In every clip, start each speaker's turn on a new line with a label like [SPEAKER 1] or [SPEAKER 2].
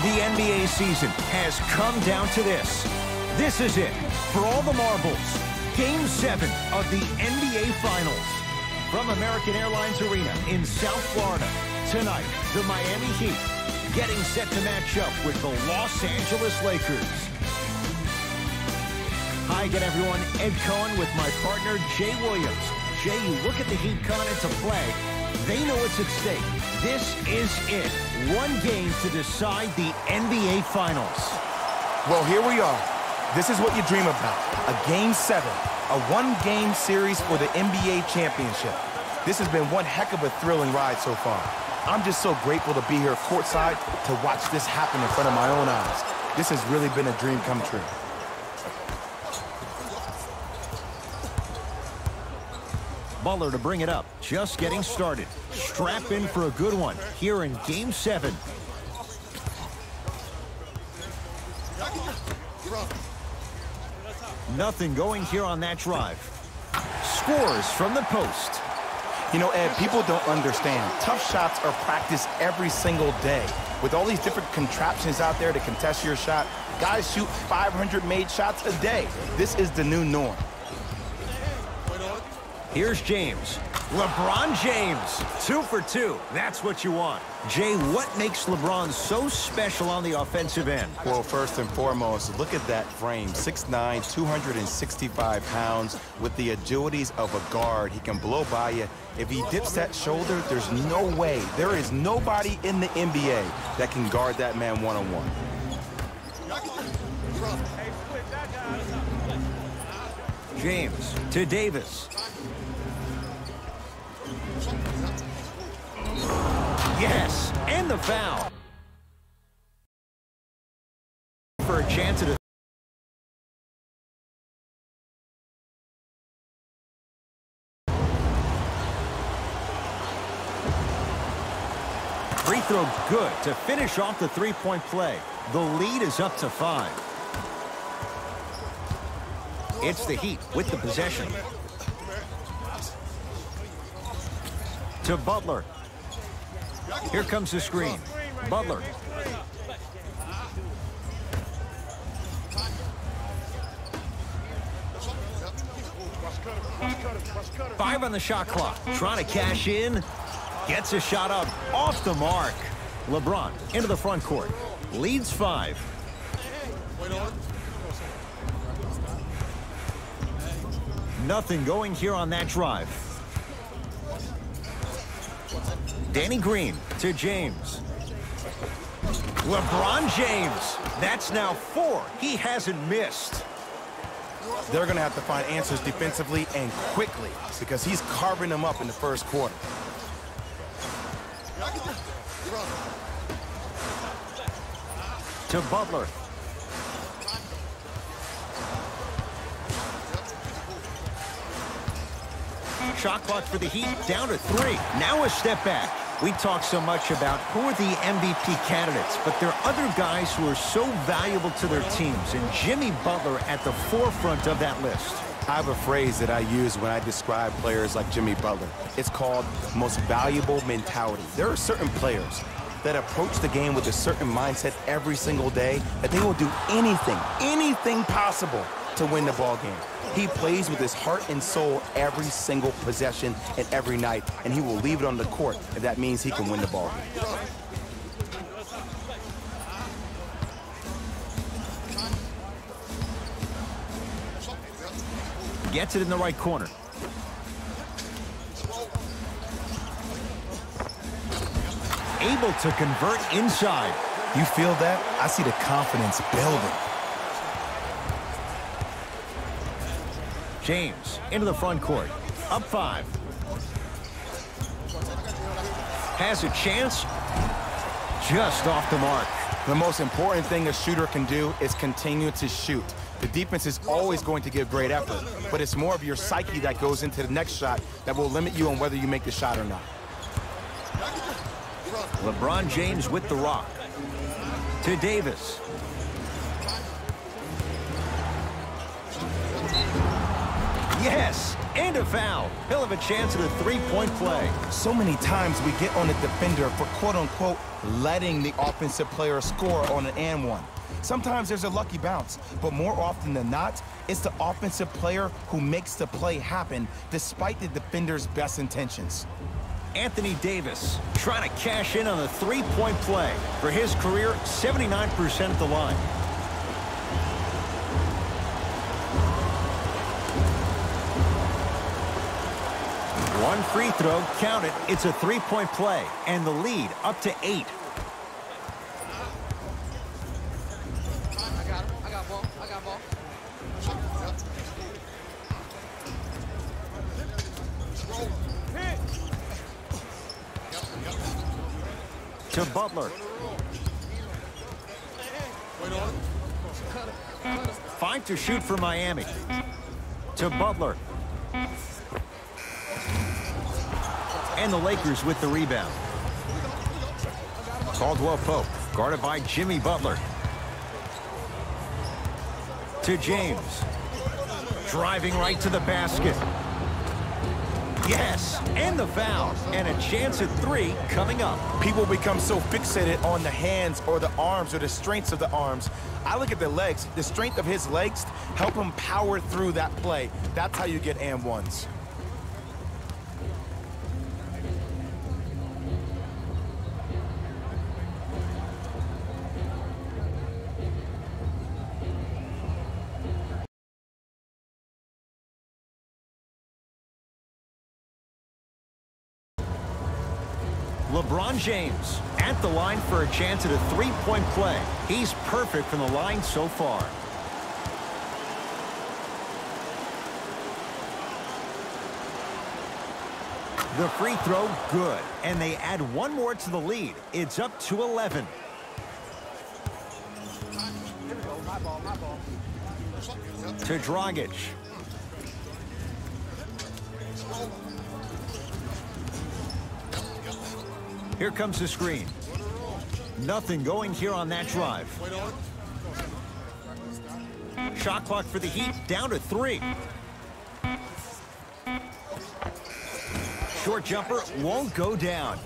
[SPEAKER 1] The NBA season has come down to this. This is it. For all the marbles, Game 7 of the NBA Finals. From American Airlines Arena in South Florida, tonight, the Miami Heat getting set to match up with the Los Angeles Lakers. Hi again, everyone. Ed Cohen with my partner, Jay Williams. Jay, you look at the Heat coming into play. They know what's at stake. This is it. One game to decide the NBA Finals.
[SPEAKER 2] Well, here we are. This is what you dream about. A Game 7. A one-game series for the NBA championship. This has been one heck of a thrilling ride so far. I'm just so grateful to be here courtside to watch this happen in front of my own eyes. This has really been a dream come true.
[SPEAKER 1] Butler to bring it up. Just getting started. Strap in for a good one here in Game 7. Nothing going here on that drive. Scores from the post.
[SPEAKER 2] You know, Ed, people don't understand. Tough shots are practiced every single day. With all these different contraptions out there to contest your shot, guys shoot 500 made shots a day. This is the new norm.
[SPEAKER 1] Here's James. LeBron James, 2 for 2. That's what you want. Jay, what makes LeBron so special on the offensive end?
[SPEAKER 2] Well, first and foremost, look at that frame. 6'9", 265 pounds. With the agilities of a guard, he can blow by you. If he dips that shoulder, there's no way. There is nobody in the NBA that can guard that man one-on-one.
[SPEAKER 1] James to Davis. Yes, and the foul. For a chance at a free throw good to finish off the three-point play. The lead is up to 5. It's the Heat with the possession. To Butler. Here comes the screen. Butler. Five on the shot clock. Trying to cash in. Gets a shot up off the mark. LeBron into the front court. Leads 5. Nothing going here on that drive. Danny Green to James. LeBron James. That's now 4. He hasn't missed.
[SPEAKER 2] They're going to have to find answers defensively and quickly because he's carving them up in the first quarter.
[SPEAKER 1] To Butler. Shot clock for the Heat down to 3. Now a step back. We talk so much about who are the MVP candidates, but there are other guys who are so valuable to their teams, and Jimmy Butler at the forefront of that list.
[SPEAKER 2] I have a phrase that I use when I describe players like Jimmy Butler. It's called most valuable mentality. There are certain players that approach the game with a certain mindset every single day that they will do anything possible to win the ball game. He plays with his heart and soul every single possession and every night, and he will leave it on the court if that means he can win the ball game.
[SPEAKER 1] Gets it in the right corner. Able to convert inside.
[SPEAKER 2] You feel that? I see the confidence building.
[SPEAKER 1] James into the front court. Up 5. Has a chance. Just off the mark.
[SPEAKER 2] The most important thing a shooter can do is continue to shoot. The defense is always going to give great effort, but it's more of your psyche that goes into the next shot that will limit you on whether you make the shot or not.
[SPEAKER 1] LeBron James with the rock. To Davis. Yes, And a foul. He'll have a chance at a three-point play.
[SPEAKER 2] So many times we get on the defender for quote-unquote letting the offensive player score on an and one. Sometimes there's a lucky bounce, but more often than not, it's the offensive player who makes the play happen despite the defender's best intentions.
[SPEAKER 1] Anthony Davis trying to cash in on the three-point play. For his career, 79% at the line. One free throw, count it. It's a three-point play, and the lead up to 8. To Butler. Fine to shoot for Miami. To Butler. And the Lakers with the rebound. Caldwell Pope, guarded by Jimmy Butler. To James. Driving right to the basket. Yes, and the foul. And a chance at 3 coming up.
[SPEAKER 2] People become so fixated on the hands or the arms or the strengths of the arms. I look at the legs. The strength of his legs help him power through that play. That's how you get and ones.
[SPEAKER 1] LeBron James at the line for a chance at a three-point play. He's perfect from the line so far. The free throw, good. And they add one more to the lead. It's up to 11. To Dragic. Here comes the screen. Nothing going here on that drive. Shot clock for the Heat down to 3. Short jumper won't go down.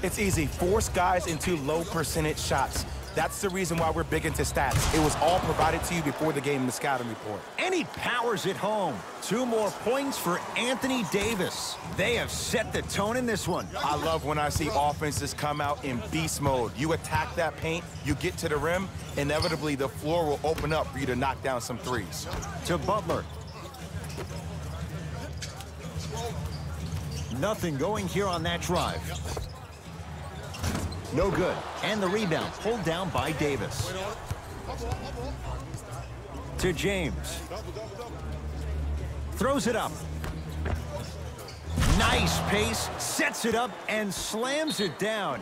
[SPEAKER 2] It's easy. Force guys into low percentage shots. That's the reason why we're big into stats. It was all provided to you before the game in the scouting report.
[SPEAKER 1] And he powers it home. 2 more points for Anthony Davis. They have set the tone in this one.
[SPEAKER 2] I love when I see offenses come out in beast mode. You attack that paint, you get to the rim, inevitably the floor will open up for you to knock down some threes.
[SPEAKER 1] To Butler. Nothing going here on that drive. No good. And the rebound pulled down by Davis. To James. Throws it up. Nice pace. Sets it up and slams it down.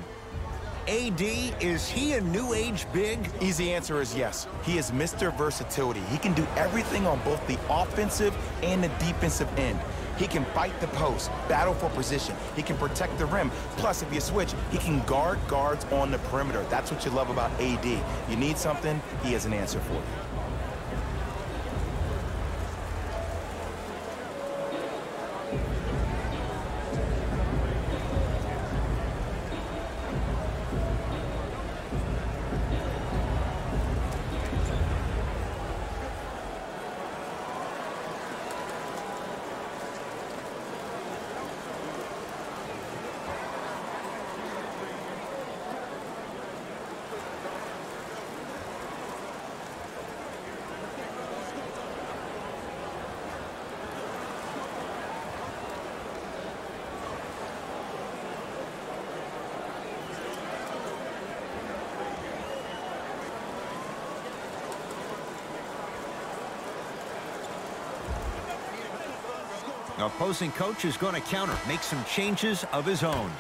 [SPEAKER 1] AD, is he a new age big?
[SPEAKER 2] Easy answer is yes. He is Mr. Versatility. He can do everything on both the offensive and the defensive end. He can fight the post, battle for position. He can protect the rim. Plus, if you switch, he can guard guards on the perimeter. That's what you love about AD. You need something, he has an answer for you.
[SPEAKER 1] Opposing coach is going to counter, make some changes of his own.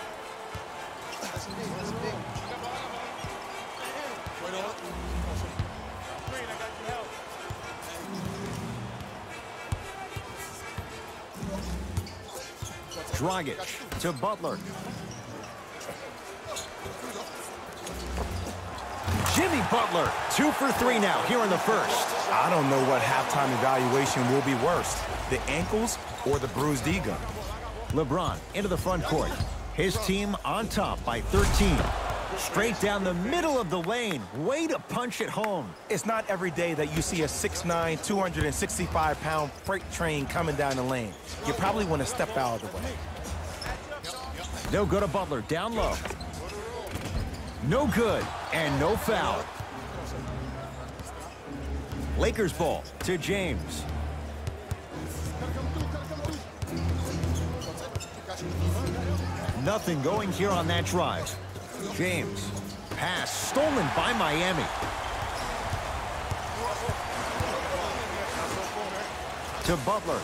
[SPEAKER 1] Dragic to Butler. Jimmy Butler, 2 for 3 now here in the first.
[SPEAKER 2] I don't know what halftime evaluation will be worse, the ankles or the bruised ego.
[SPEAKER 1] LeBron into the front court. His team on top by 13. Straight down the middle of the lane. Way to punch it home.
[SPEAKER 2] It's not every day that you see a 6'9", 265-pound freight train coming down the lane. You probably want to step out of the way.
[SPEAKER 1] No good to Butler, down low. No good, and no foul. Lakers ball to James. Nothing going here on that drive. James, pass stolen by Miami. To Butler.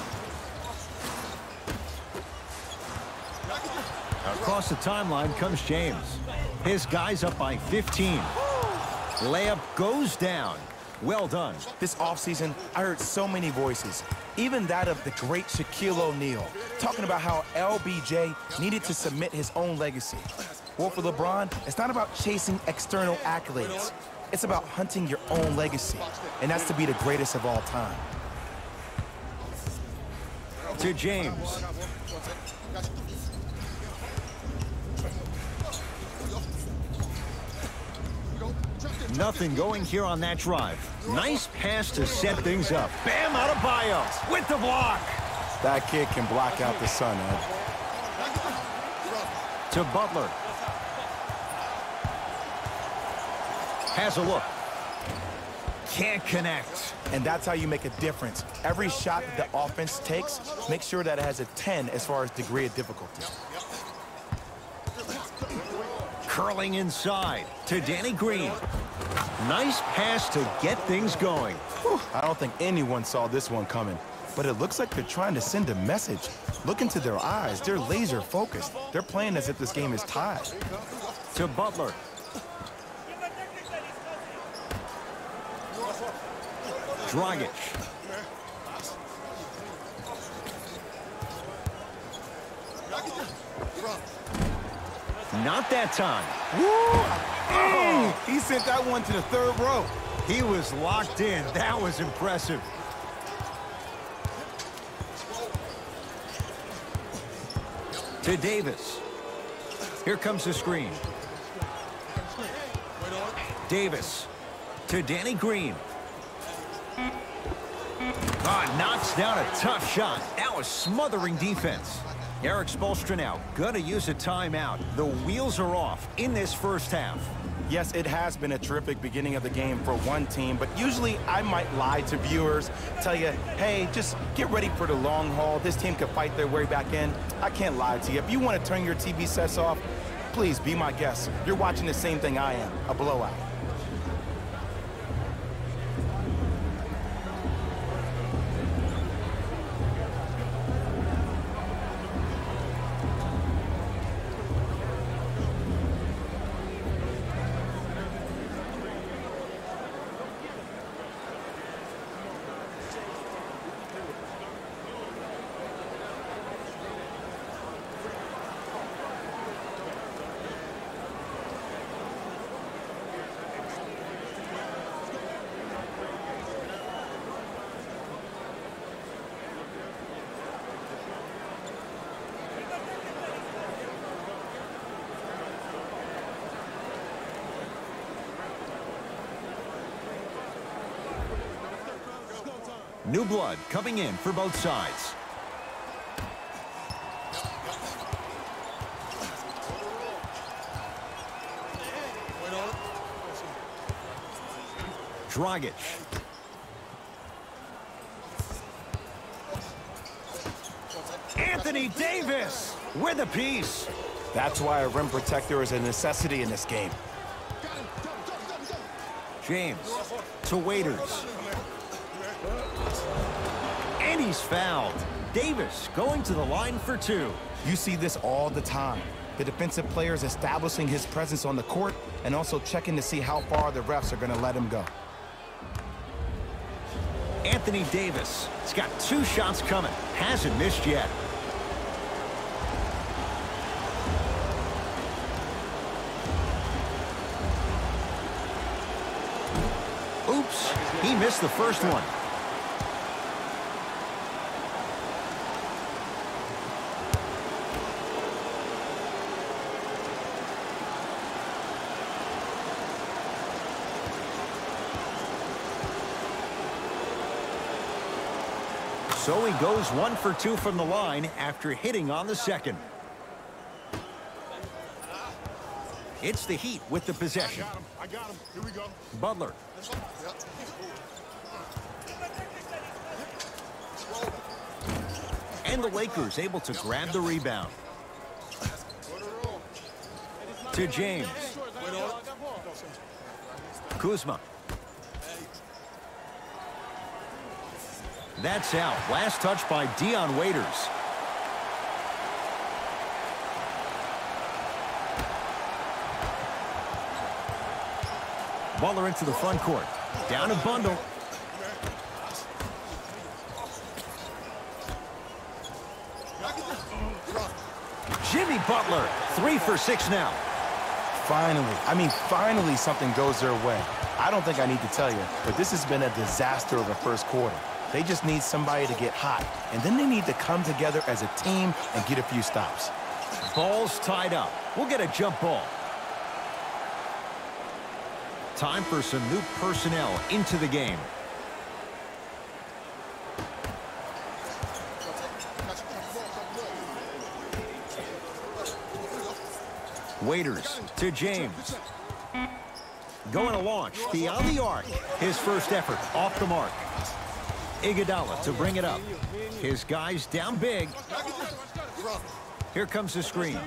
[SPEAKER 1] Across the timeline comes James. His guy's up by 15. Layup goes down. Well done.
[SPEAKER 2] This offseason, I heard so many voices, even that of the great Shaquille O'Neal, talking about how LBJ needed to submit his own legacy. Well, for LeBron, it's not about chasing external accolades. It's about hunting your own legacy, and that's to be the greatest of all time.
[SPEAKER 1] To James. Nothing going here on that drive. Nice pass to set things up. Bam Adebayo with the block.
[SPEAKER 2] That kid can block out the sun, Ed.
[SPEAKER 1] To Butler. Has a look. Can't connect.
[SPEAKER 2] And that's how you make a difference. Every shot that the offense takes, make sure that it has a 10 as far as degree of difficulty.
[SPEAKER 1] Curling inside to Danny Green. Nice pass to get things going.
[SPEAKER 2] Whew, I don't think anyone saw this one coming, but it looks like they're trying to send a message. Look into their eyes. They're laser focused. They're playing as if this game is tied.
[SPEAKER 1] To Butler. Dragic. Not that time.
[SPEAKER 2] Oh, he sent that one to the third row.
[SPEAKER 1] He was locked in. That was impressive. To Davis. Here comes the screen. Davis to Danny Green. Knocks down a tough shot. That was smothering defense. Erik Spoelstra now gonna use a timeout. The wheels are off in this first half.
[SPEAKER 2] Yes, it has been a terrific beginning of the game for one team, but usually I might lie to viewers, tell you, hey, just get ready for the long haul. This team can fight their way back in. I can't lie to you. If you want to turn your TV sets off, please be my guest. You're watching the same thing I am, a blowout.
[SPEAKER 1] New blood coming in for both sides. Dragic. Anthony Davis with a piece.
[SPEAKER 2] That's why a rim protector is a necessity in this game.
[SPEAKER 1] James to Waiters. And he's fouled. Davis going to the line for two.
[SPEAKER 2] You see this all the time. The defensive players establishing his presence on the court and also checking to see how far the refs are going to let him go.
[SPEAKER 1] Anthony Davis. He's got two shots coming. Hasn't missed yet. Oops, he missed the first one. So he goes 1 for 2 from the line after hitting on the second. It's the Heat with the possession.
[SPEAKER 3] I got him. Here we go.
[SPEAKER 1] Butler. And the Lakers able to grab the rebound. To James. Kuzma. That's out. Last touch by Dion Waiters. Butler into the front court. Down a bundle. Jimmy Butler, 3 for 6 now.
[SPEAKER 2] Finally something goes their way. I don't think I need to tell you, but this has been a disaster of a first quarter. They just need somebody to get hot, and then they need to come together as a team and get a few stops.
[SPEAKER 1] Ball's tied up. We'll get a jump ball. Time for some new personnel into the game. Waiters to James. Going to launch beyond the arc. His first effort off the mark. Iguodala to bring it up. His guys down big. Here comes the screen.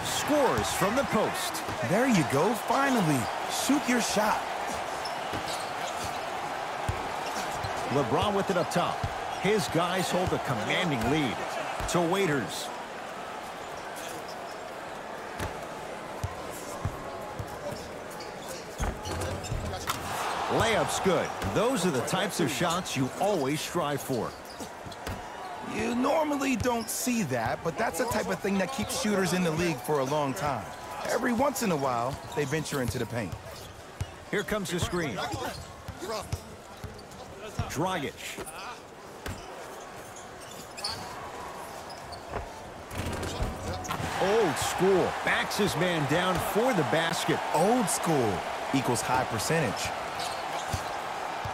[SPEAKER 1] Scores from the post.
[SPEAKER 2] There you go, finally. Shoot your shot.
[SPEAKER 1] LeBron with it up top. His guys hold a commanding lead. To Waiters. Layup's good. Those are the types of shots you always strive for.
[SPEAKER 2] You normally don't see that, but that's the type of thing that keeps shooters in the league for a long time. Every once in a while, they venture into the paint.
[SPEAKER 1] Here comes the screen. Dragic. Old school. Backs his man down for the basket.
[SPEAKER 2] Old school equals high percentage.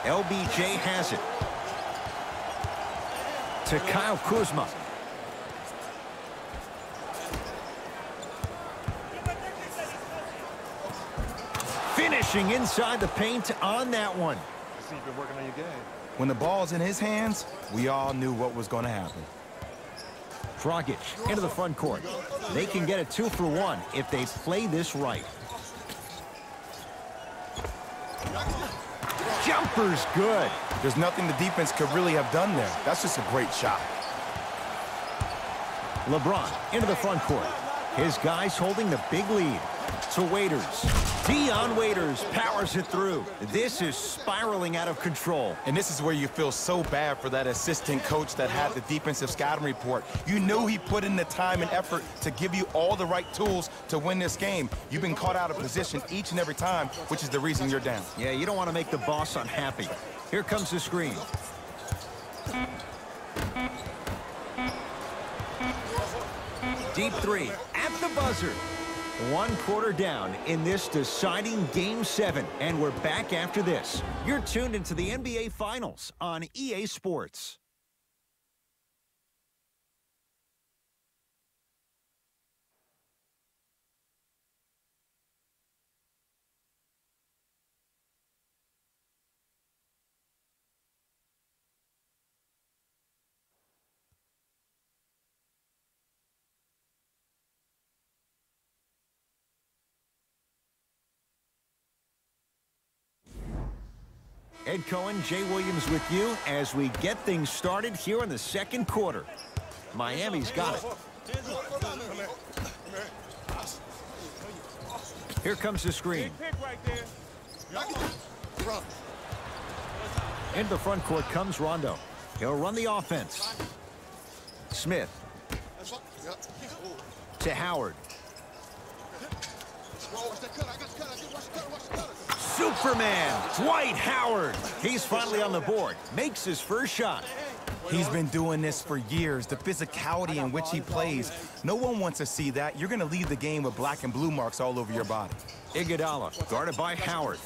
[SPEAKER 1] LBJ has it. To Kyle Kuzma. Finishing inside the paint on that one.
[SPEAKER 3] See, you've been working on your game.
[SPEAKER 2] When the ball's in his hands, we all knew what was going to happen.
[SPEAKER 1] Dragic into the front court. They can get a 2 for 1 if they play this right. Jumper's good.
[SPEAKER 2] There's nothing the defense could really have done there. That's just a great shot.
[SPEAKER 1] LeBron into the front court. His guys holding the big lead. To Waiters. Dion Waiters powers it through. This is spiraling out of control.
[SPEAKER 2] And this is where you feel so bad for that assistant coach that had the defensive scouting report. You knew he put in the time and effort to give you all the right tools to win this game. You've been caught out of position each and every time, which is the reason you're down.
[SPEAKER 1] Yeah, you don't want to make the boss unhappy. Here comes the screen. Deep three at the buzzer. 1 quarter down in this deciding Game 7, and we're back after this. You're tuned into the NBA Finals on EA Sports. Ed Cohen, Jay Williams with you as we get things started here in the second quarter. Miami's got it. Here comes the screen. Into the front court comes Rondo. He'll run the offense. Smith. To Howard. Superman, Dwight Howard. He's finally on the board. Makes his first shot.
[SPEAKER 2] He's been doing this for years. The physicality in which he plays, no one wants to see that. You're going to leave the game with black and blue marks all over your body.
[SPEAKER 1] Iguodala, guarded by Howard.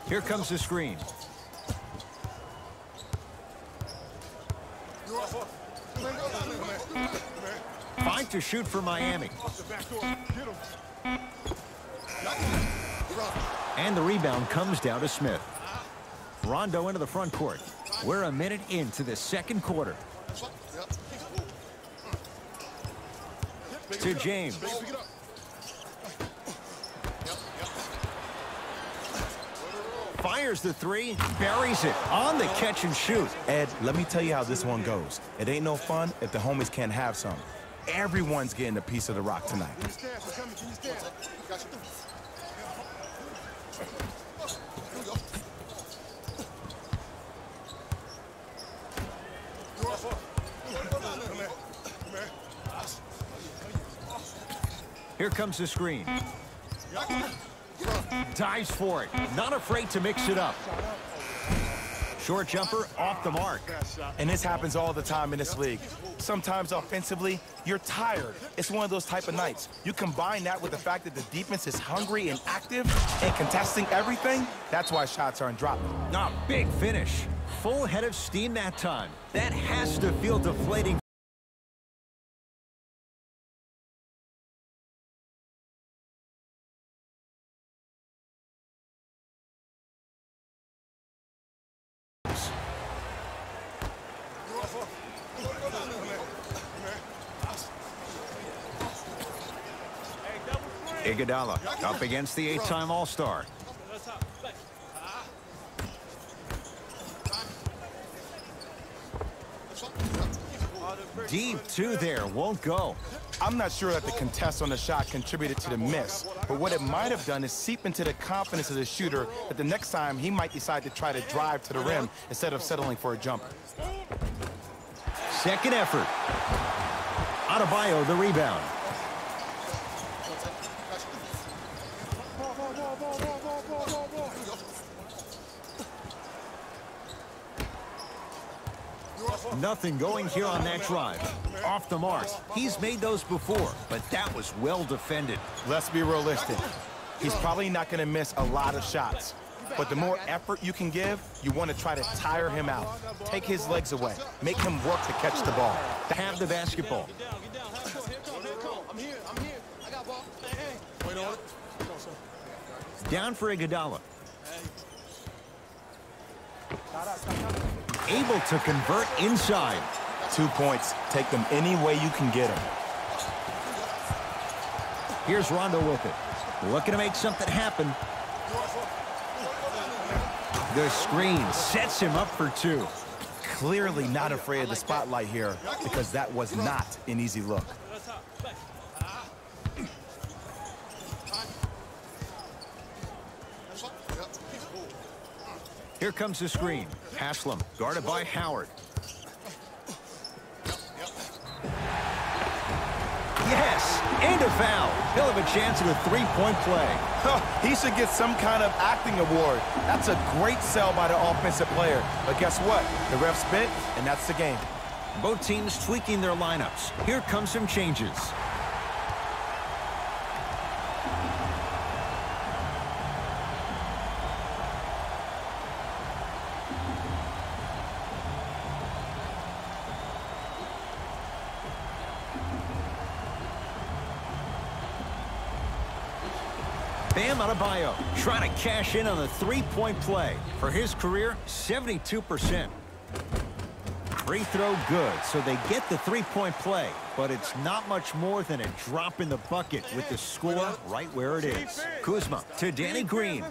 [SPEAKER 1] Here comes the screen. Fine to shoot for Miami. And the rebound comes down to Smith. Rondo into the front court. We're a minute into the second quarter. To James. Fires the three, buries it on the catch and shoot.
[SPEAKER 2] Ed, let me tell you how this one goes. It ain't no fun if the homies can't have some. Everyone's getting a piece of the rock tonight.
[SPEAKER 1] Here comes the screen. Dives for it. Not afraid to mix it up. Short jumper off the mark.
[SPEAKER 2] And this happens all the time in this league. Sometimes offensively, you're tired. It's one of those type of nights. You combine that with the fact that the defense is hungry and active and contesting everything, that's why shots aren't dropping.
[SPEAKER 1] Big finish. Full head of steam that time. That has to feel deflating. Iguodala up against the 8-time All-Star. Deep two there, won't go.
[SPEAKER 2] I'm not sure that the contest on the shot contributed to the miss, but what it might have done is seep into the confidence of the shooter that the next time he might decide to try to drive to the rim instead of settling for a jumper.
[SPEAKER 1] Second effort. Adebayo the rebound. Nothing going here on that drive. Off the mark. He's made those before, but that was well defended.
[SPEAKER 2] Let's be realistic. He's probably not going to miss a lot of shots. But the more effort you can give, you want to try to tire him out. Take his legs away. Make him work to catch the ball.
[SPEAKER 1] To have the basketball. Down for Iguodala. Able to convert inside.
[SPEAKER 2] 2 points. Take them any way you can get them.
[SPEAKER 1] Here's Rondo with it. Looking to make something happen. The screen sets him up for two.
[SPEAKER 2] Clearly not afraid of the spotlight here because that was not an easy look.
[SPEAKER 1] Here comes the screen. Haslam guarded by Howard. Yes, and a foul. He'll have a chance at a three-point play.
[SPEAKER 2] He should get some kind of acting award. That's a great sell by the offensive player. But guess what? The ref spit, and that's the game.
[SPEAKER 1] Both teams tweaking their lineups. Here come some changes. Bam Adebayo trying to cash in on the three-point play. For his career, 72%. Free throw good, so they get the three-point play. But it's not much more than a drop in the bucket with the score right where it is. Kuzma to Danny Green.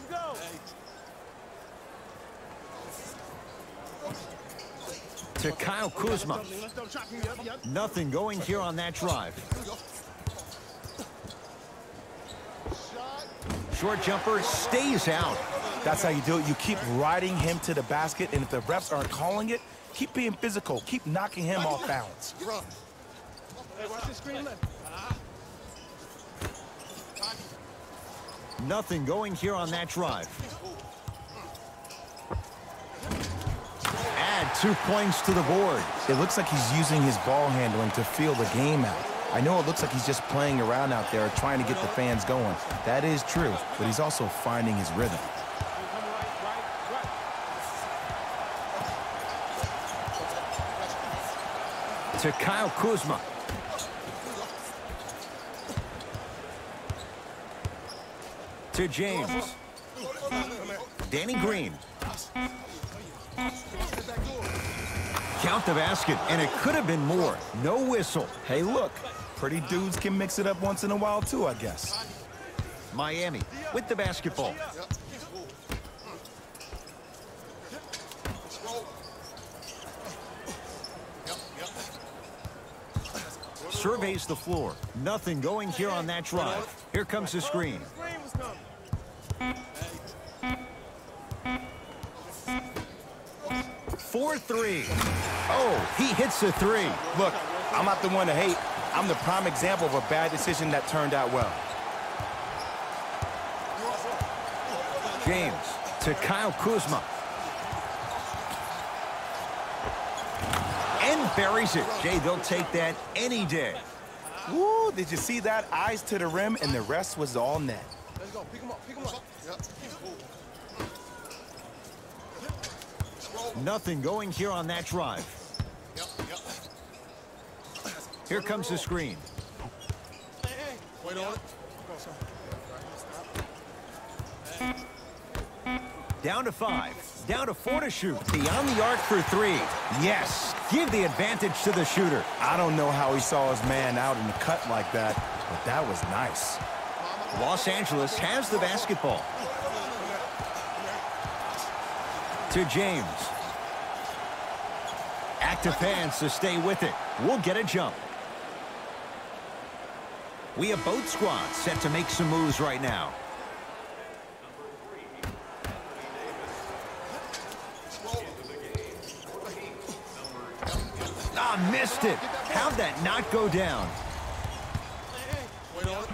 [SPEAKER 1] To Kyle Kuzma. Nothing going here on that drive. Short jumper stays out.
[SPEAKER 2] That's how you do it. You keep riding him to the basket, and if the refs aren't calling it, keep being physical. Keep knocking him off balance.
[SPEAKER 3] Hey, watch the screen left.
[SPEAKER 1] Nothing going here on that drive. Add 2 points to the board.
[SPEAKER 2] It looks like he's using his ball handling to feel the game out. I know it looks like he's just playing around out there trying to get the fans going. That is true, but he's also finding his rhythm.
[SPEAKER 1] To Kyle Kuzma. To James. Danny Green. Count the basket, and it could have been more. No whistle.
[SPEAKER 2] Hey, look, pretty dudes can mix it up once in a while too, I guess.
[SPEAKER 1] Miami with the basketball. Surveys the floor. Nothing going here on that drive. Here comes the screen. 4-3. Oh, he hits the 3.
[SPEAKER 2] Look, I'm not the one to hate. I'm the prime example of a bad decision that turned out well.
[SPEAKER 1] James to Kyle Kuzma. And buries it. Jay, they'll take that any day.
[SPEAKER 2] Woo, did you see that? Eyes to the rim, and the rest was all net.
[SPEAKER 3] Let's go. Pick him up. Pick him up.
[SPEAKER 1] Nothing going here on that drive. Here comes the screen.
[SPEAKER 3] Wait on it.
[SPEAKER 1] Down to 5. Down to 4 to shoot. Beyond the arc for 3. Yes. Give the advantage to the shooter.
[SPEAKER 2] I don't know how he saw his man out in the cut like that, but that was nice.
[SPEAKER 1] Los Angeles has the basketball. To James. Active fans to stay with it. We'll get a jump. We have both squads set to make some moves right now. Ah, missed it. How'd that not go down?
[SPEAKER 3] Wait on it.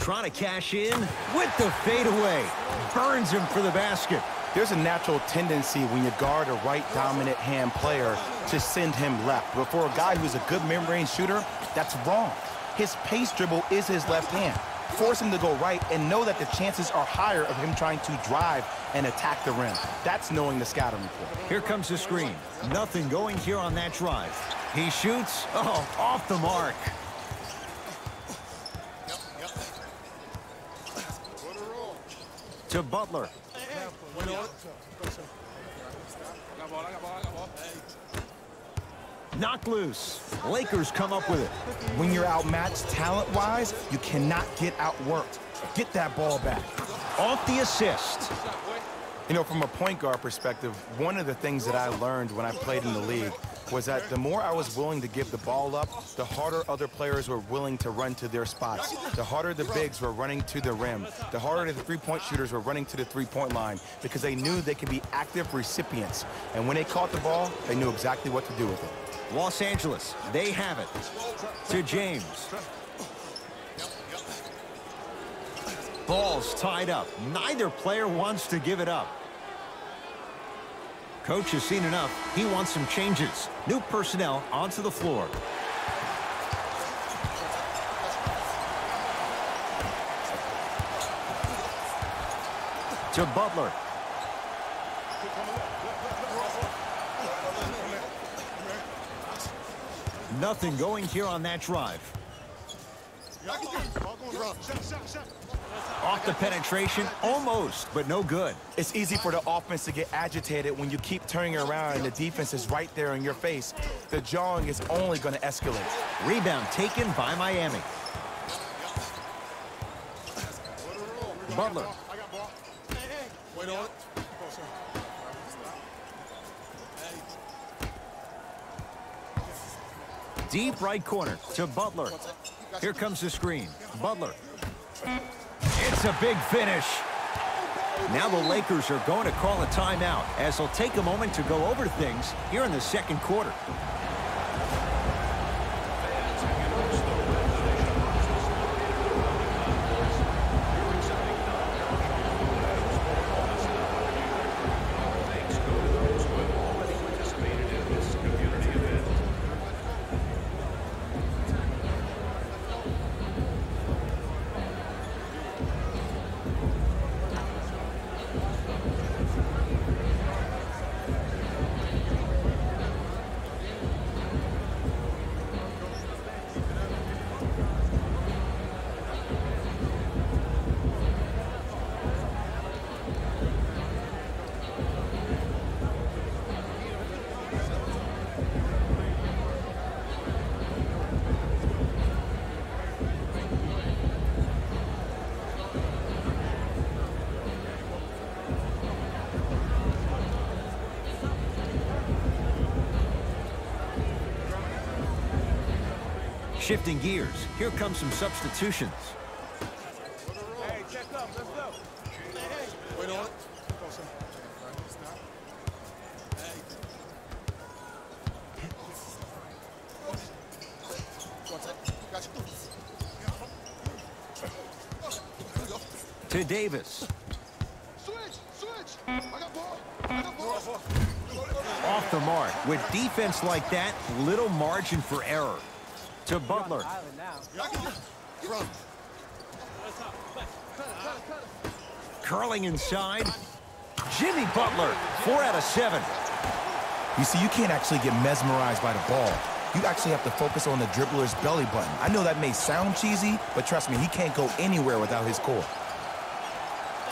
[SPEAKER 1] Trying to cash in with the fadeaway. Burns him for the basket.
[SPEAKER 2] There's a natural tendency when you guard a right dominant hand player to send him left. But for a guy who's a good mid-range shooter, that's wrong. His pace dribble is his left hand. Force him to go right and know that the chances are higher of him trying to drive and attack the rim. That's knowing the scouting report.
[SPEAKER 1] Here comes the screen. Nothing going here on that drive. He shoots. Oh, off the mark. To Butler.
[SPEAKER 3] Wait on it.
[SPEAKER 1] Knock loose. Lakers come up with it.
[SPEAKER 2] When you're outmatched talent-wise, you cannot get outworked. Get that ball back.
[SPEAKER 1] Off the assist.
[SPEAKER 2] You know, from a point guard perspective, one of the things that I learned when I played in the league was that the more I was willing to give the ball up, the harder other players were willing to run to their spots. The harder the bigs were running to the rim. The harder the three-point shooters were running to the three-point line because they knew they could be active recipients. And when they caught the ball, they knew exactly what to do with it.
[SPEAKER 1] Los Angeles, they have it. To James. Ball's tied up. Neither player wants to give it up. Coach has seen enough. He wants some changes. New personnel onto the floor. To Butler. Nothing going here on that drive. Off the penetration, almost, but no good.
[SPEAKER 2] It's easy for the offense to get agitated when you keep turning around and the defense is right there in your face. The jawing is only going to escalate.
[SPEAKER 1] Rebound taken by Miami. Butler.
[SPEAKER 3] Wait on it.
[SPEAKER 1] Deep right corner to Butler. Here comes the screen. Butler. It's a big finish. Now the Lakers are going to call a timeout as they'll take a moment to go over things here in the second quarter. Shifting gears, here come some substitutions.
[SPEAKER 3] Hey, check up. Let's go. Wait on it.
[SPEAKER 1] To Davis.
[SPEAKER 3] Switch. I got ball.
[SPEAKER 1] Off the mark. With defense like that, little margin for error. To Butler. Curling inside. Jimmy Butler, 4 out of 7.
[SPEAKER 2] You see, you can't actually get mesmerized by the ball. You actually have to focus on the dribbler's belly button. I know that may sound cheesy, but trust me, he can't go anywhere without his core.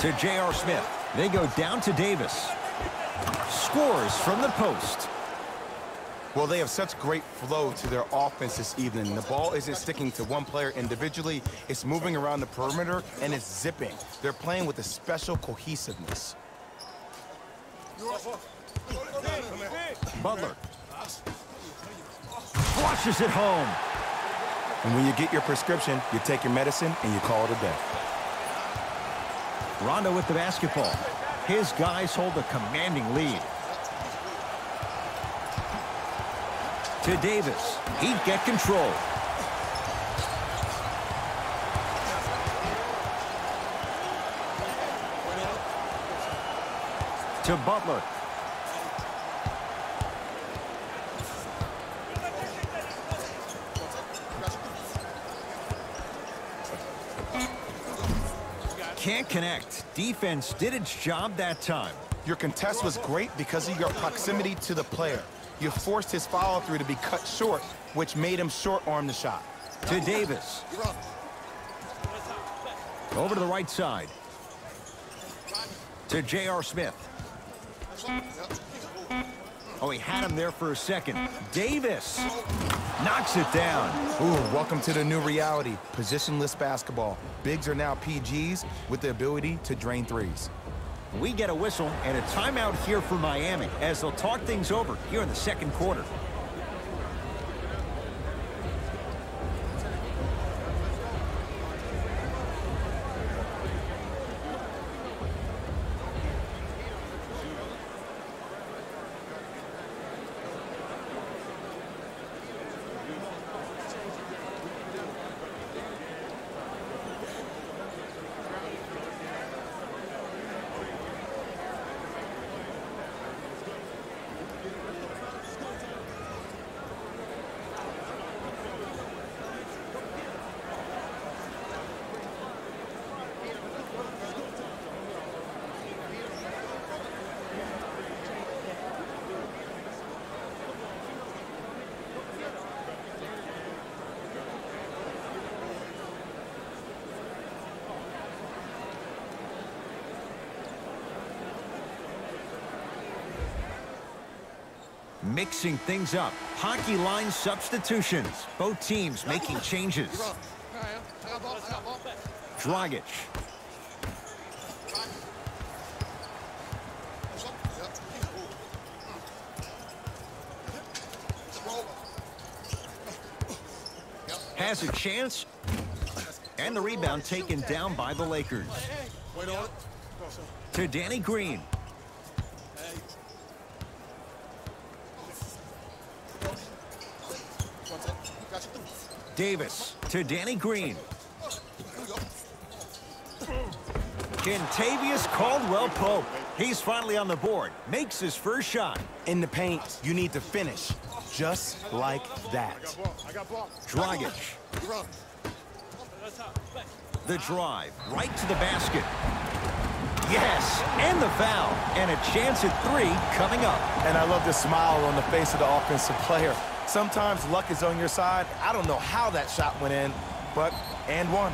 [SPEAKER 1] To J.R. Smith. They go down to Davis. Scores from the post.
[SPEAKER 2] Well, they have such great flow to their offense this evening. The ball isn't sticking to one player individually. It's moving around the perimeter, and it's zipping. They're playing with a special cohesiveness.
[SPEAKER 1] Butler. Flushes it home.
[SPEAKER 2] And when you get your prescription, you take your medicine, and you call it a day.
[SPEAKER 1] Rondo with the basketball. His guys hold a commanding lead. To Davis. He'd get control. To Butler. Can't connect. Defense did its job that time.
[SPEAKER 2] Your contest was great because of your proximity to the player. You forced his follow-through to be cut short, which made him short-arm the shot.
[SPEAKER 1] To Davis. Over to the right side. To J.R. Smith. Oh, he had him there for a second. Davis knocks it down.
[SPEAKER 2] Ooh, welcome to the new reality. Positionless basketball. Bigs are now PGs with the ability to drain threes.
[SPEAKER 1] We get a whistle and a timeout here for Miami as they'll talk things over here in the second quarter. Mixing things up. Hockey line substitutions. Both teams making changes. Dragic. Has a chance. And the rebound taken down by the Lakers.
[SPEAKER 3] Wait on it.
[SPEAKER 1] To Danny Green. Davis to Danny Green. Kentavious Caldwell-Pope. He's finally on the board. Makes his first shot.
[SPEAKER 2] In the paint, you need to finish. Just like that.
[SPEAKER 1] Dragic. The drive. Right to the basket. Yes, and the foul. And a chance at three coming up.
[SPEAKER 2] And I love the smile on the face of the offensive player. Sometimes luck is on your side. I don't know how that shot went in, but and one.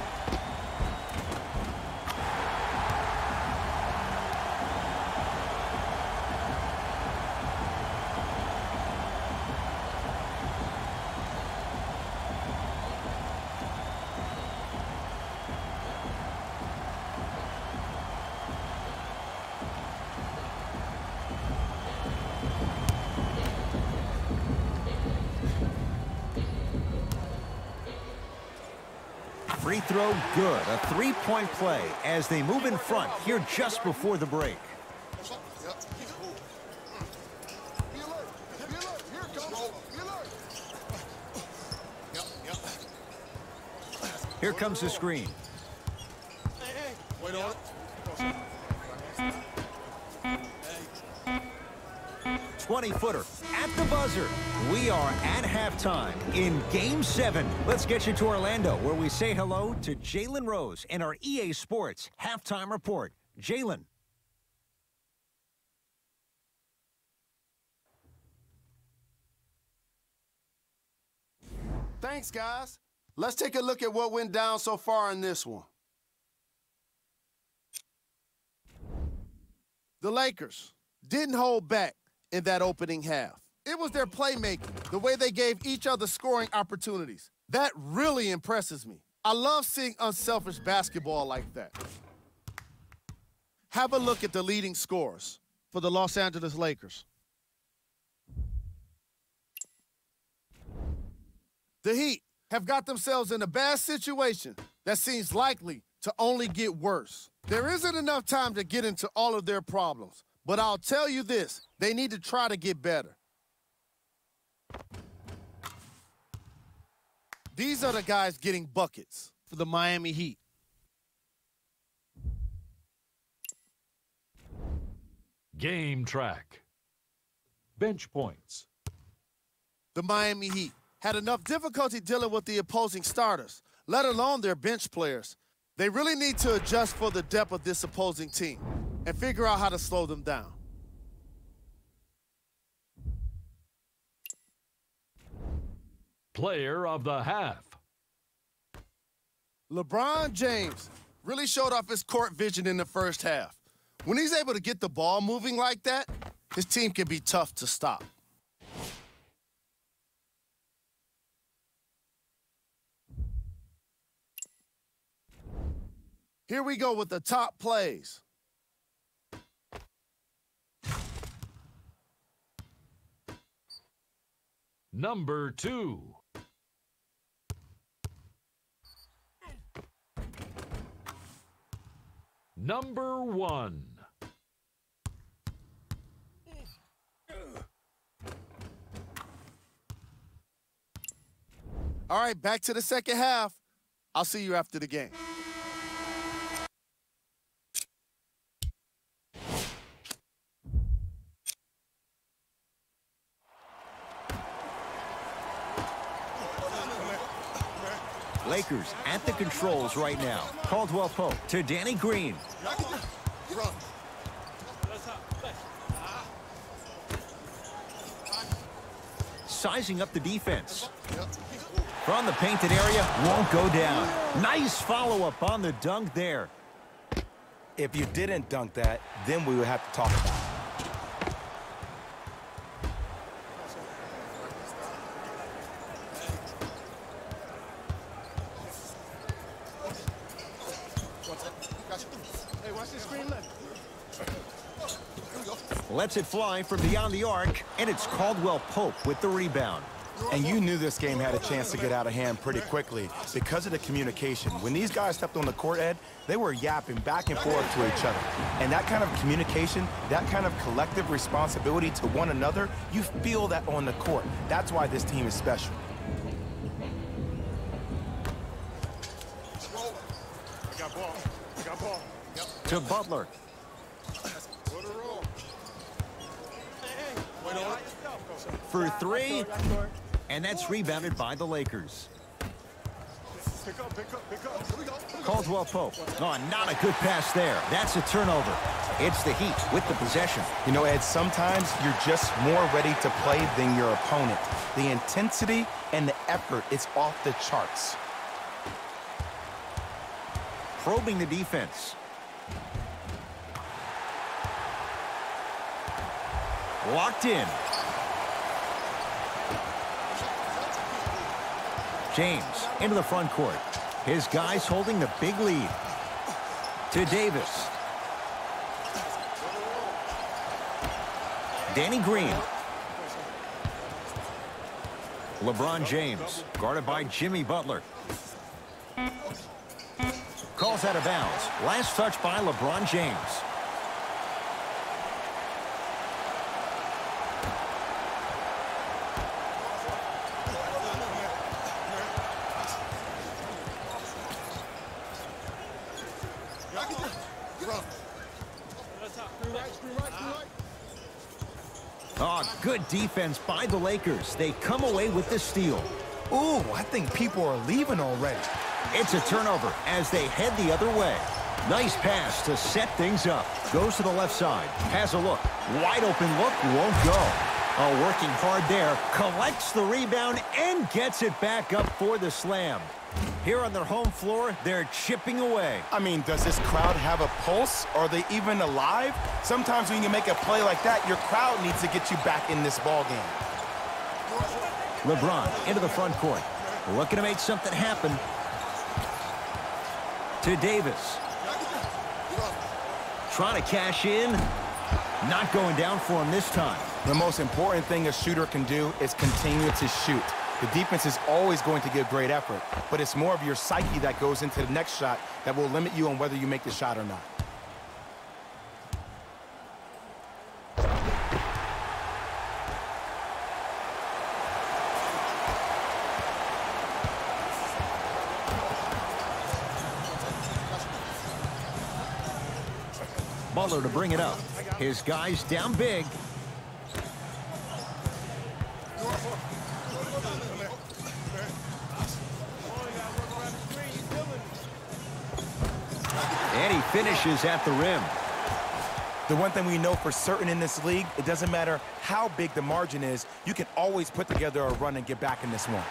[SPEAKER 1] Free throw good. A three-point play as they move in front here just before the break. Here comes the screen. 20-footer at the buzzer. We are at halftime in Game 7. Let's get you to Orlando, where we say hello to Jalen Rose in our EA Sports Halftime Report. Jalen.
[SPEAKER 4] Thanks, guys. Let's take a look at what went down so far in this one. The Lakers didn't hold back in that opening half. It was their playmaking, the way they gave each other scoring opportunities. That really impresses me. I love seeing unselfish basketball like that. Have a look at the leading scorers for the Los Angeles Lakers. The Heat have got themselves in a bad situation that seems likely to only get worse. There isn't enough time to get into all of their problems, but I'll tell you this, they need to try to get better. These are the guys getting buckets for the Miami Heat.
[SPEAKER 5] Game track. Bench points.
[SPEAKER 4] The Miami Heat had enough difficulty dealing with the opposing starters, let alone their bench players. They really need to adjust for the depth of this opposing team and figure out how to slow them down.
[SPEAKER 5] Player of the half.
[SPEAKER 4] LeBron James really showed off his court vision in the first half. When he's able to get the ball moving like that, his team can be tough to stop. Here we go with the top plays.
[SPEAKER 5] Number 2. Number 1.
[SPEAKER 4] All right, back to the second half. I'll see you after the game.
[SPEAKER 1] Lakers at the controls right now. Caldwell-Pope to Danny Green. Sizing up the defense. From the painted area, won't go down. Nice follow-up on the dunk there.
[SPEAKER 2] If you didn't dunk that, then we would have to talk about it.
[SPEAKER 1] Lets it fly from beyond the arc, and it's Caldwell-Pope with the rebound.
[SPEAKER 2] And you knew this game had a chance to get out of hand pretty quickly because of the communication. When these guys stepped on the court, Ed, they were yapping back and forth to each other. And that kind of communication, that kind of collective responsibility to one another, you feel that on the court. That's why this team is special.
[SPEAKER 3] I got ball. I got ball. Yep.
[SPEAKER 1] To Butler. For three, and that's rebounded by the Lakers.
[SPEAKER 3] Pick up, pick up, pick up. Here we go.
[SPEAKER 1] Caldwell Pope. Oh, not a good pass there. That's a turnover. It's the Heat with the possession.
[SPEAKER 2] You know, Ed, sometimes you're just more ready to play than your opponent. The intensity and the effort is off the charts.
[SPEAKER 1] Probing the defense. Locked in. James into the front court. His guys holding the big lead. To Davis. Danny Green. LeBron James, guarded by Jimmy Butler. Calls out of bounds. Last touch by LeBron James. Oh, good defense by the Lakers. They come away with the steal.
[SPEAKER 2] Ooh, I think people are leaving already.
[SPEAKER 1] It's a turnover as they head the other way. Nice pass to set things up. Goes to the left side. Has a look. Wide open look. Won't go. Oh, working hard there. Collects the rebound and gets it back up for the slam. Here on their home floor, they're chipping away.
[SPEAKER 2] I mean, does this crowd have a pulse? Are they even alive? Sometimes when you make a play like that, your crowd needs to get you back in this ball game.
[SPEAKER 1] LeBron into the front court. Looking to make something happen. To Davis. Trying to cash in. Not going down for him this time.
[SPEAKER 2] The most important thing a shooter can do is continue to shoot. The defense is always going to give great effort, but it's more of your psyche that goes into the next shot that will limit you on whether you make the shot or not.
[SPEAKER 1] Butler to bring it up. His guys down big. And he finishes at the rim.
[SPEAKER 2] The one thing we know for certain in this league, it doesn't matter how big the margin is, you can always put together a run and get back in this one.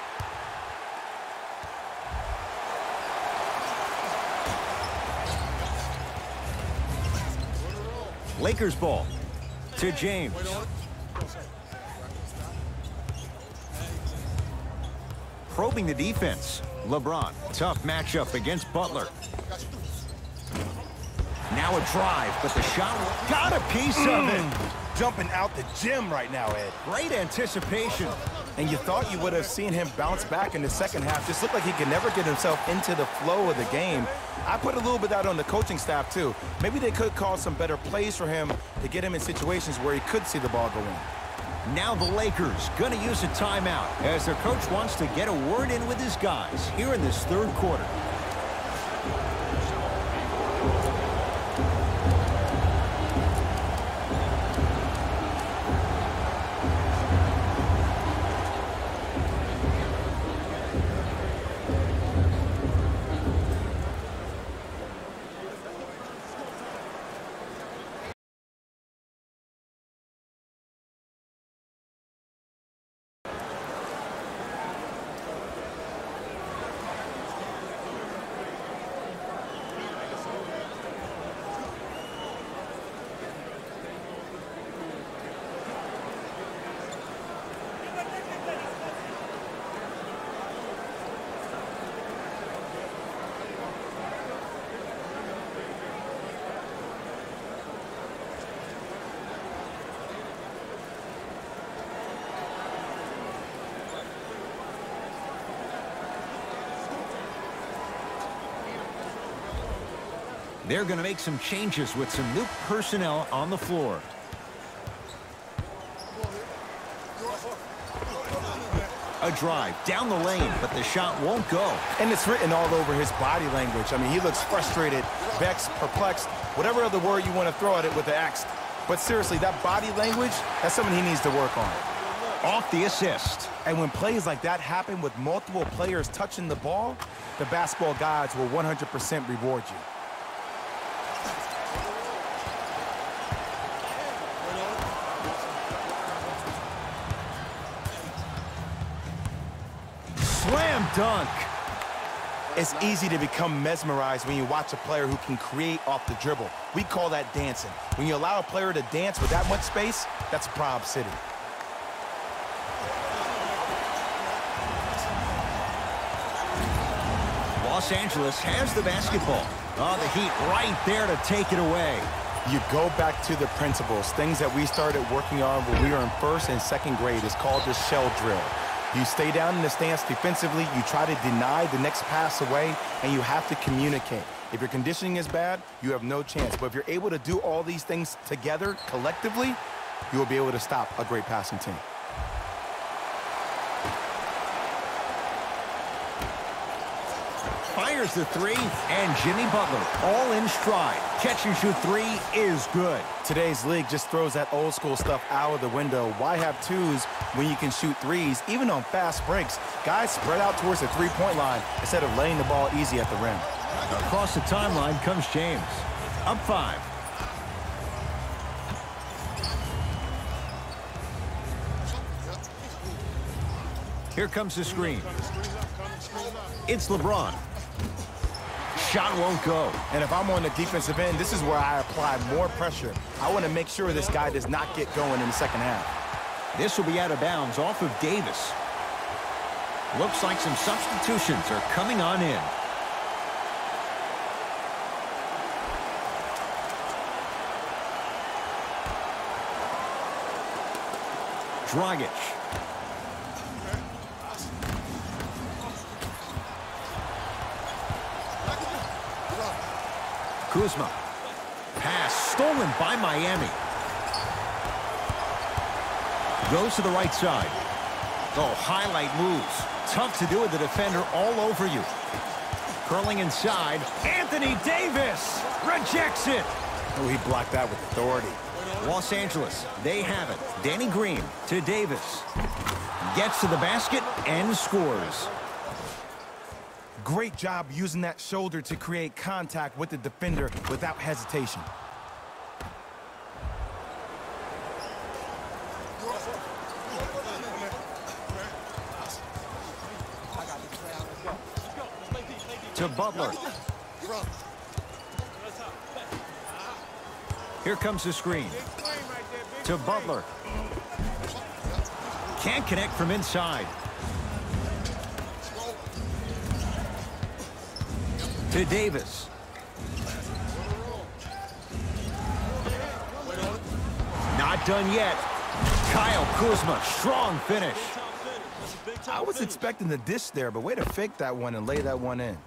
[SPEAKER 1] Lakers ball to James. Probing the defense. LeBron, tough matchup against Butler. Now a drive, but the shot got a piece of it.
[SPEAKER 2] Jumping out the gym right now, Ed.
[SPEAKER 1] Great anticipation.
[SPEAKER 2] And you thought you would have seen him bounce back in the second half. Just looked like he could never get himself into the flow of the game. I put a little bit out on the coaching staff, too. Maybe they could call some better plays for him to get him in situations where he could see the ball go in.
[SPEAKER 1] Now the Lakers going to use a timeout as their coach wants to get a word in with his guys here in this third quarter. They're going to make some changes with some new personnel on the floor. A drive down the lane, but the shot won't go.
[SPEAKER 2] And it's written all over his body language. I mean, he looks frustrated, vexed, perplexed, whatever other word you want to throw at it with the X. But seriously, that body language, that's something he needs to work on.
[SPEAKER 1] Off the assist.
[SPEAKER 2] And when plays like that happen with multiple players touching the ball, the basketball gods will 100% reward you.
[SPEAKER 1] Slam dunk.
[SPEAKER 2] It's easy to become mesmerized when you watch a player who can create off the dribble. We call that dancing. When you allow a player to dance with that much space, that's Prob City.
[SPEAKER 1] Los Angeles has the basketball. Oh, the Heat right there to take it away.
[SPEAKER 2] You go back to the principles, things that we started working on when we were in first and second grade. It's called the shell drill. You stay down in the stance defensively, you try to deny the next pass away, and you have to communicate. If your conditioning is bad, you have no chance. But if you're able to do all these things together, collectively, you will be able to stop a great passing team.
[SPEAKER 1] Fires the three, and Jimmy Butler all in stride. Catch and shoot three is good.
[SPEAKER 2] Today's league just throws that old school stuff out of the window. Why have twos when you can shoot threes, even on fast breaks? Guys spread out towards the three-point line instead of laying the ball easy at the rim.
[SPEAKER 1] Across the timeline comes James. Up 5. Here comes the screen. It's LeBron. Shot won't go.
[SPEAKER 2] And if I'm on the defensive end, this is where I apply more pressure. I want to make sure this guy does not get going in the second half.
[SPEAKER 1] This will be out of bounds off of Davis. Looks like some substitutions are coming on in. Dragic. Kuzma. Pass stolen by Miami. Goes to the right side. Oh, highlight moves. Tough to do with the defender all over you. Curling inside. Anthony Davis rejects it.
[SPEAKER 2] Oh, he blocked that with authority.
[SPEAKER 1] Los Angeles, they have it. Danny Green to Davis. Gets to the basket and scores.
[SPEAKER 2] Great job using that shoulder to create contact with the defender without hesitation.
[SPEAKER 1] To Butler. Here comes the screen. To Butler. Can't connect from inside. To Davis. Not done yet. Kyle Kuzma, strong finish.
[SPEAKER 2] I was expecting the dish there, but way to fake that one and lay that one in.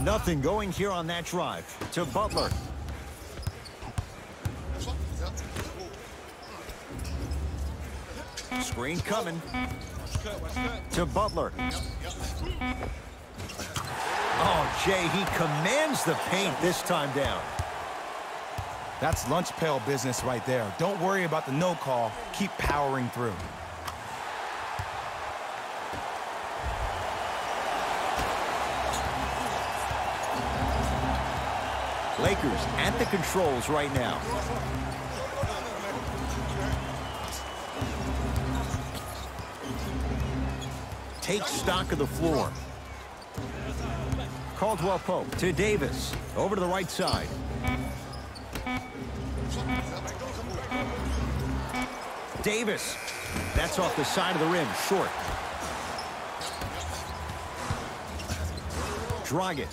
[SPEAKER 1] Nothing going here on that drive. To Butler. Screen coming. To Butler. Oh, Jay, he commands the paint this time down.
[SPEAKER 2] That's lunch pail business right there. Don't worry about the no call. Keep powering through.
[SPEAKER 1] Lakers at the controls right now. Take stock of the floor. Caldwell Pope to Davis. Over to the right side. Davis. That's off the side of the rim. Short. Dragic.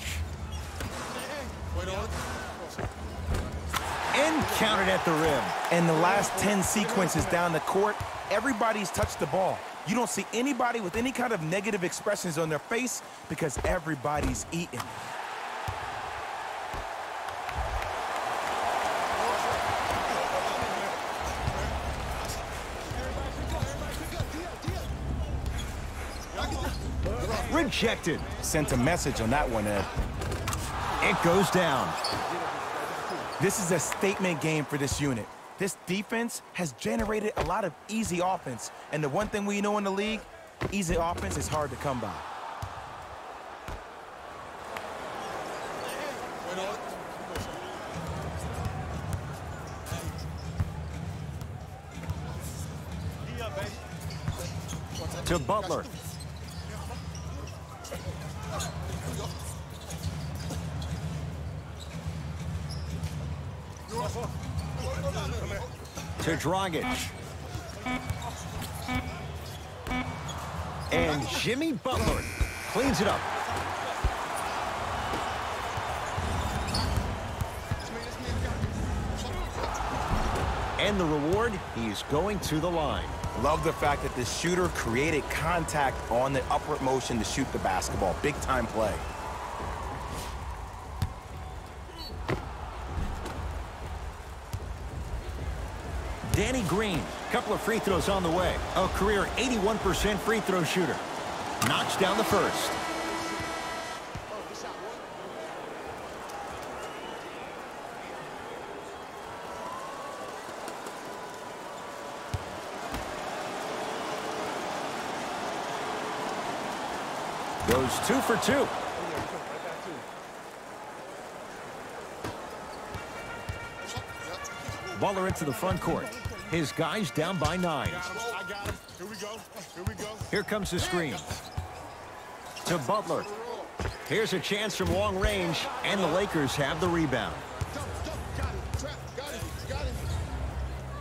[SPEAKER 1] And counted at the rim.
[SPEAKER 2] In the last 10 sequences down the court, everybody's touched the ball. You don't see anybody with any kind of negative expressions on their face because everybody's eating.
[SPEAKER 1] Rejected.
[SPEAKER 2] Sent a message on that one, Ed.
[SPEAKER 1] It goes down.
[SPEAKER 2] This is a statement game for this unit. This defense has generated a lot of easy offense. And the one thing we know in the league, easy offense is hard to come by.
[SPEAKER 1] To Butler. To Dragic. And Jimmy Butler cleans it up. And the reward, he's going to the line.
[SPEAKER 2] Love the fact that the shooter created contact on the upward motion to shoot the basketball. Big time play.
[SPEAKER 1] Danny Green, couple of free throws on the way. A career 81% free throw shooter. Knocks down the first. Goes 2 for 2. Butler into the front court. His guys down by 9.
[SPEAKER 3] I got him. Here we go. Here we go.
[SPEAKER 1] Here comes the screen. To Butler. Here's a chance from long range, and the Lakers have the rebound.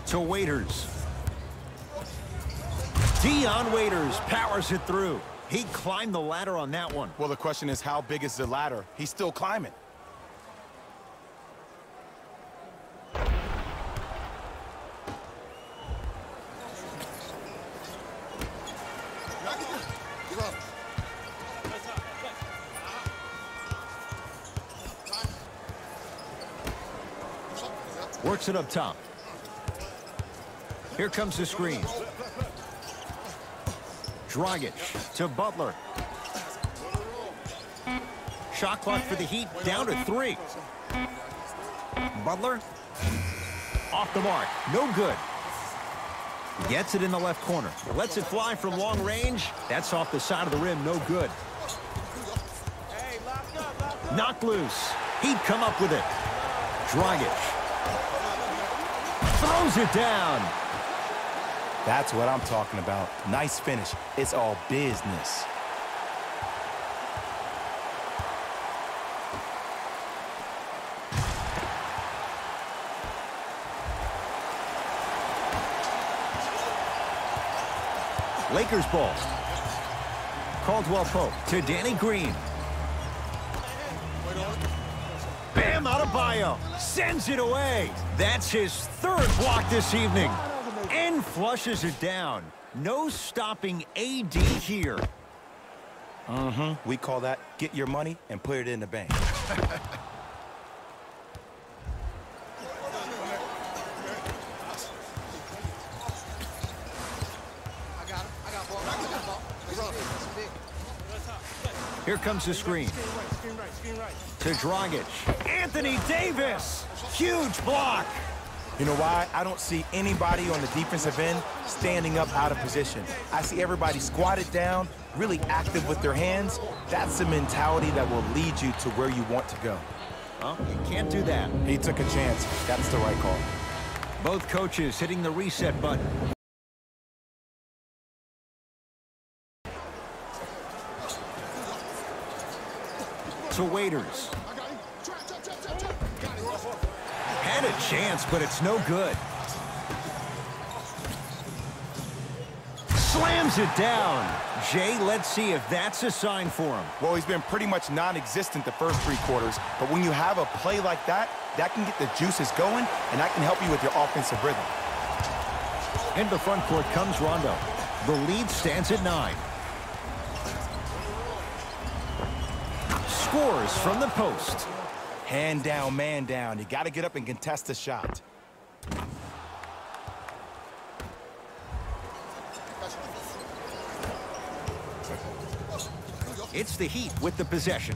[SPEAKER 1] To Waiters. Dion Waiters powers it through. He climbed the ladder on that one.
[SPEAKER 2] Well, the question is, how big is the ladder? He's still climbing.
[SPEAKER 1] Works it up top. Here comes the screen. Dragic to Butler. Shot clock for the Heat down to 3. Butler off the mark. No good. Gets it in the left corner. Lets it fly from long range. That's off the side of the rim. No good. Knocked loose. He'd come up with it. Dragic throws it down.
[SPEAKER 2] That's what I'm talking about. Nice finish. It's all business.
[SPEAKER 1] Lakers ball. Caldwell Pope to Danny Green. Bam Adebayo sends it away. That's his 3rd block this evening. And flushes it down. No stopping AD here.
[SPEAKER 2] We call that get your money and put it in the bank.
[SPEAKER 1] Here comes the screen. To Dragic. Anthony Davis. Huge block.
[SPEAKER 2] You know why? I don't see anybody on the defensive end standing up out of position. I see everybody squatted down, really active with their hands. That's the mentality that will lead you to where you want to go.
[SPEAKER 1] Well, you can't do that.
[SPEAKER 2] He took a chance. That's the right call.
[SPEAKER 1] Both coaches hitting the reset button. To Waiters. Had a chance, but it's no good. Slams it down. Jay, let's see if that's a sign for him.
[SPEAKER 2] Well, he's been pretty much non-existent the first 3 quarters, but when you have a play like that, that can get the juices going, and that can help you with your offensive rhythm.
[SPEAKER 1] Into the front court comes Rondo. The lead stands at 9. Scores from the post.
[SPEAKER 2] Hand down, man down. You got to get up and contest the shot.
[SPEAKER 1] It's the Heat with the possession.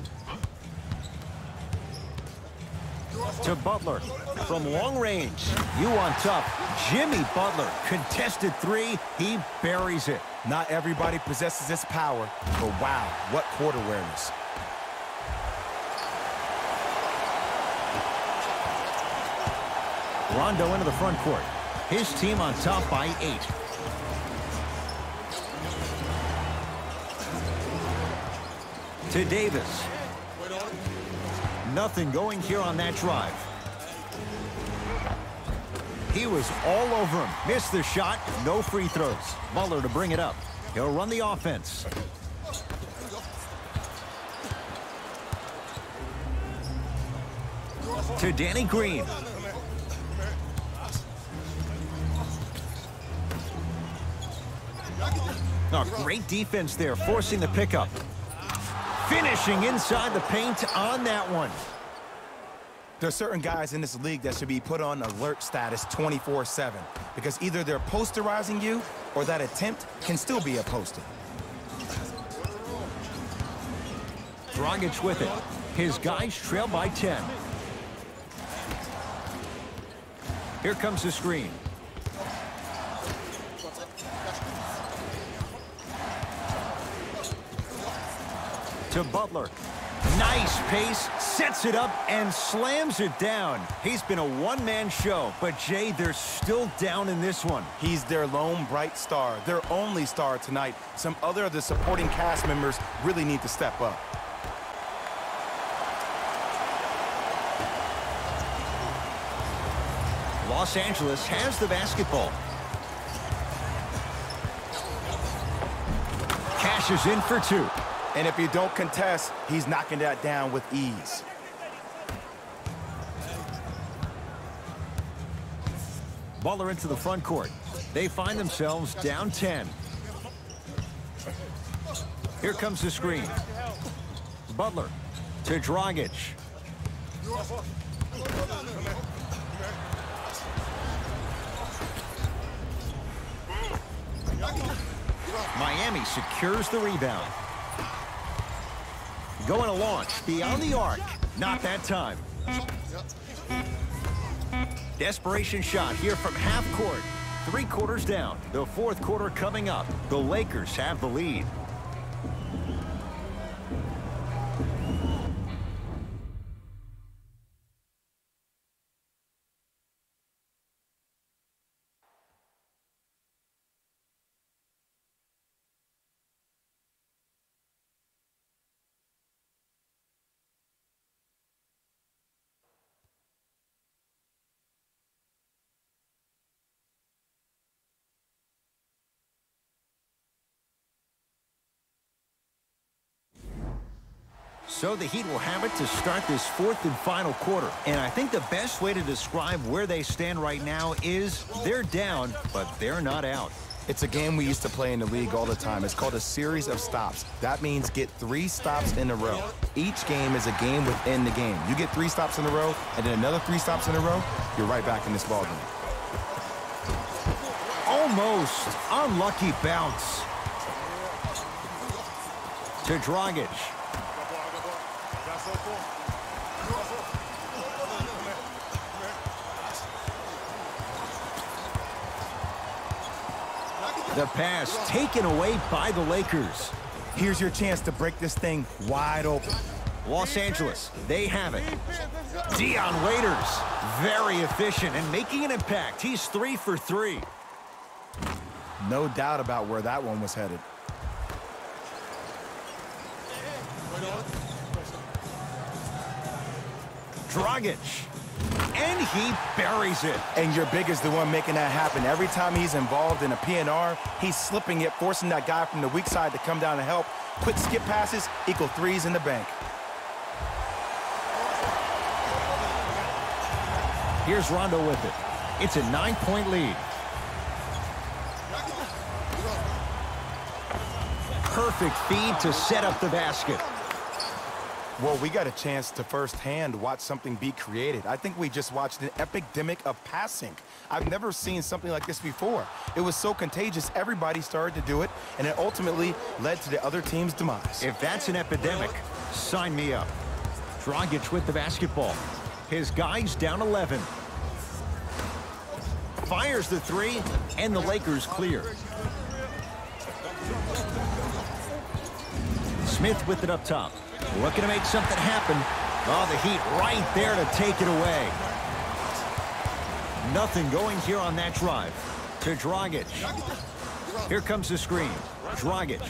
[SPEAKER 1] To Butler from long range. You on top. Jimmy Butler, contested 3. He buries it.
[SPEAKER 2] Not everybody possesses this power, but wow, what court awareness.
[SPEAKER 1] Rondo into the front court. His team on top by 8. To Davis. Nothing going here on that drive. He was all over him. Missed the shot. No free throws. Butler to bring it up. He'll run the offense. To Danny Green. Oh, great defense there, forcing the pickup. Finishing inside the paint on that one.
[SPEAKER 2] There are certain guys in this league that should be put on alert status 24/7 because either they're posterizing you or that attempt can still be a poster.
[SPEAKER 1] Dragic with it. His guys trail by 10. Here comes the screen. To Butler. Nice pace, sets it up, and slams it down. He's been a one-man show, but Jay, they're still down in this one.
[SPEAKER 2] He's their lone bright star, their only star tonight. Some other of the supporting cast members really need to step up.
[SPEAKER 1] Los Angeles has the basketball. Cashes in for 2.
[SPEAKER 2] And if you don't contest, he's knocking that down with ease.
[SPEAKER 1] Butler into the front court. They find themselves down 10. Here comes the screen. Butler to Dragic. Miami secures the rebound. Going to launch beyond the arc. Not that time. Desperation shot here from half court. 3 quarters down. The 4th quarter coming up. The Lakers have the lead. So the Heat will have it to start this 4th and final quarter. And I think the best way to describe where they stand right now is they're down, but they're not out.
[SPEAKER 2] It's a game we used to play in the league all the time. It's called a series of stops. That means get 3 stops in a row. Each game is a game within the game. You get 3 stops in a row, and then another 3 stops in a row, you're right back in this ballgame.
[SPEAKER 1] Almost unlucky bounce. To Dragic. The pass taken away by the Lakers.
[SPEAKER 2] Here's your chance to break this thing wide open.
[SPEAKER 1] Los Angeles, they have it. Dion Waiters, very efficient and making an impact. He's 3 for 3.
[SPEAKER 2] No doubt about where that one was headed.
[SPEAKER 1] Dragic And he buries it.
[SPEAKER 2] And you're big is the one making that happen. Every time he's involved in a PNR, he's slipping it, forcing that guy from the weak side to come down and help. Quick skip passes equal threes in the bank.
[SPEAKER 1] Here's Rondo with it. It's a 9-point lead. Perfect feed to set up the basket.
[SPEAKER 2] Well, we got a chance to firsthand watch something be created. I think we just watched an epidemic of passing. I've never seen something like this before. It was so contagious, everybody started to do it, and it ultimately led to the other team's demise.
[SPEAKER 1] If that's an epidemic, sign me up. Dragic with the basketball. His guy's down 11. Fires the three, and the Lakers clear. Smith with it up top. Looking to make something happen. Oh, the Heat right there to take it away. Nothing going here on that drive. To Dragic. Here comes the screen. Dragic.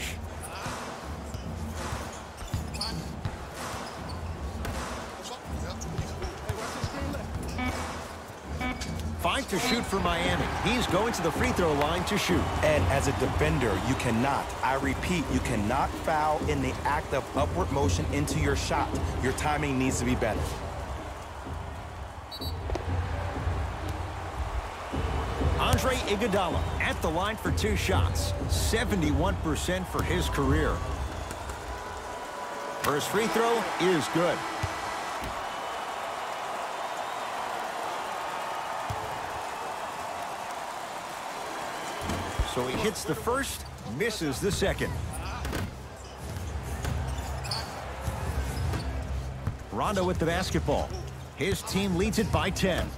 [SPEAKER 1] Five to shoot for Miami. He's going to the free throw line to shoot.
[SPEAKER 2] And as a defender, you cannot, I repeat, you cannot foul in the act of upward motion into your shot. Your timing needs to be better.
[SPEAKER 1] Andre Iguodala at the line for 2 shots. 71% for his career. First free throw is good. So he hits the first, misses the second. Rondo with the basketball. His team leads it by 10.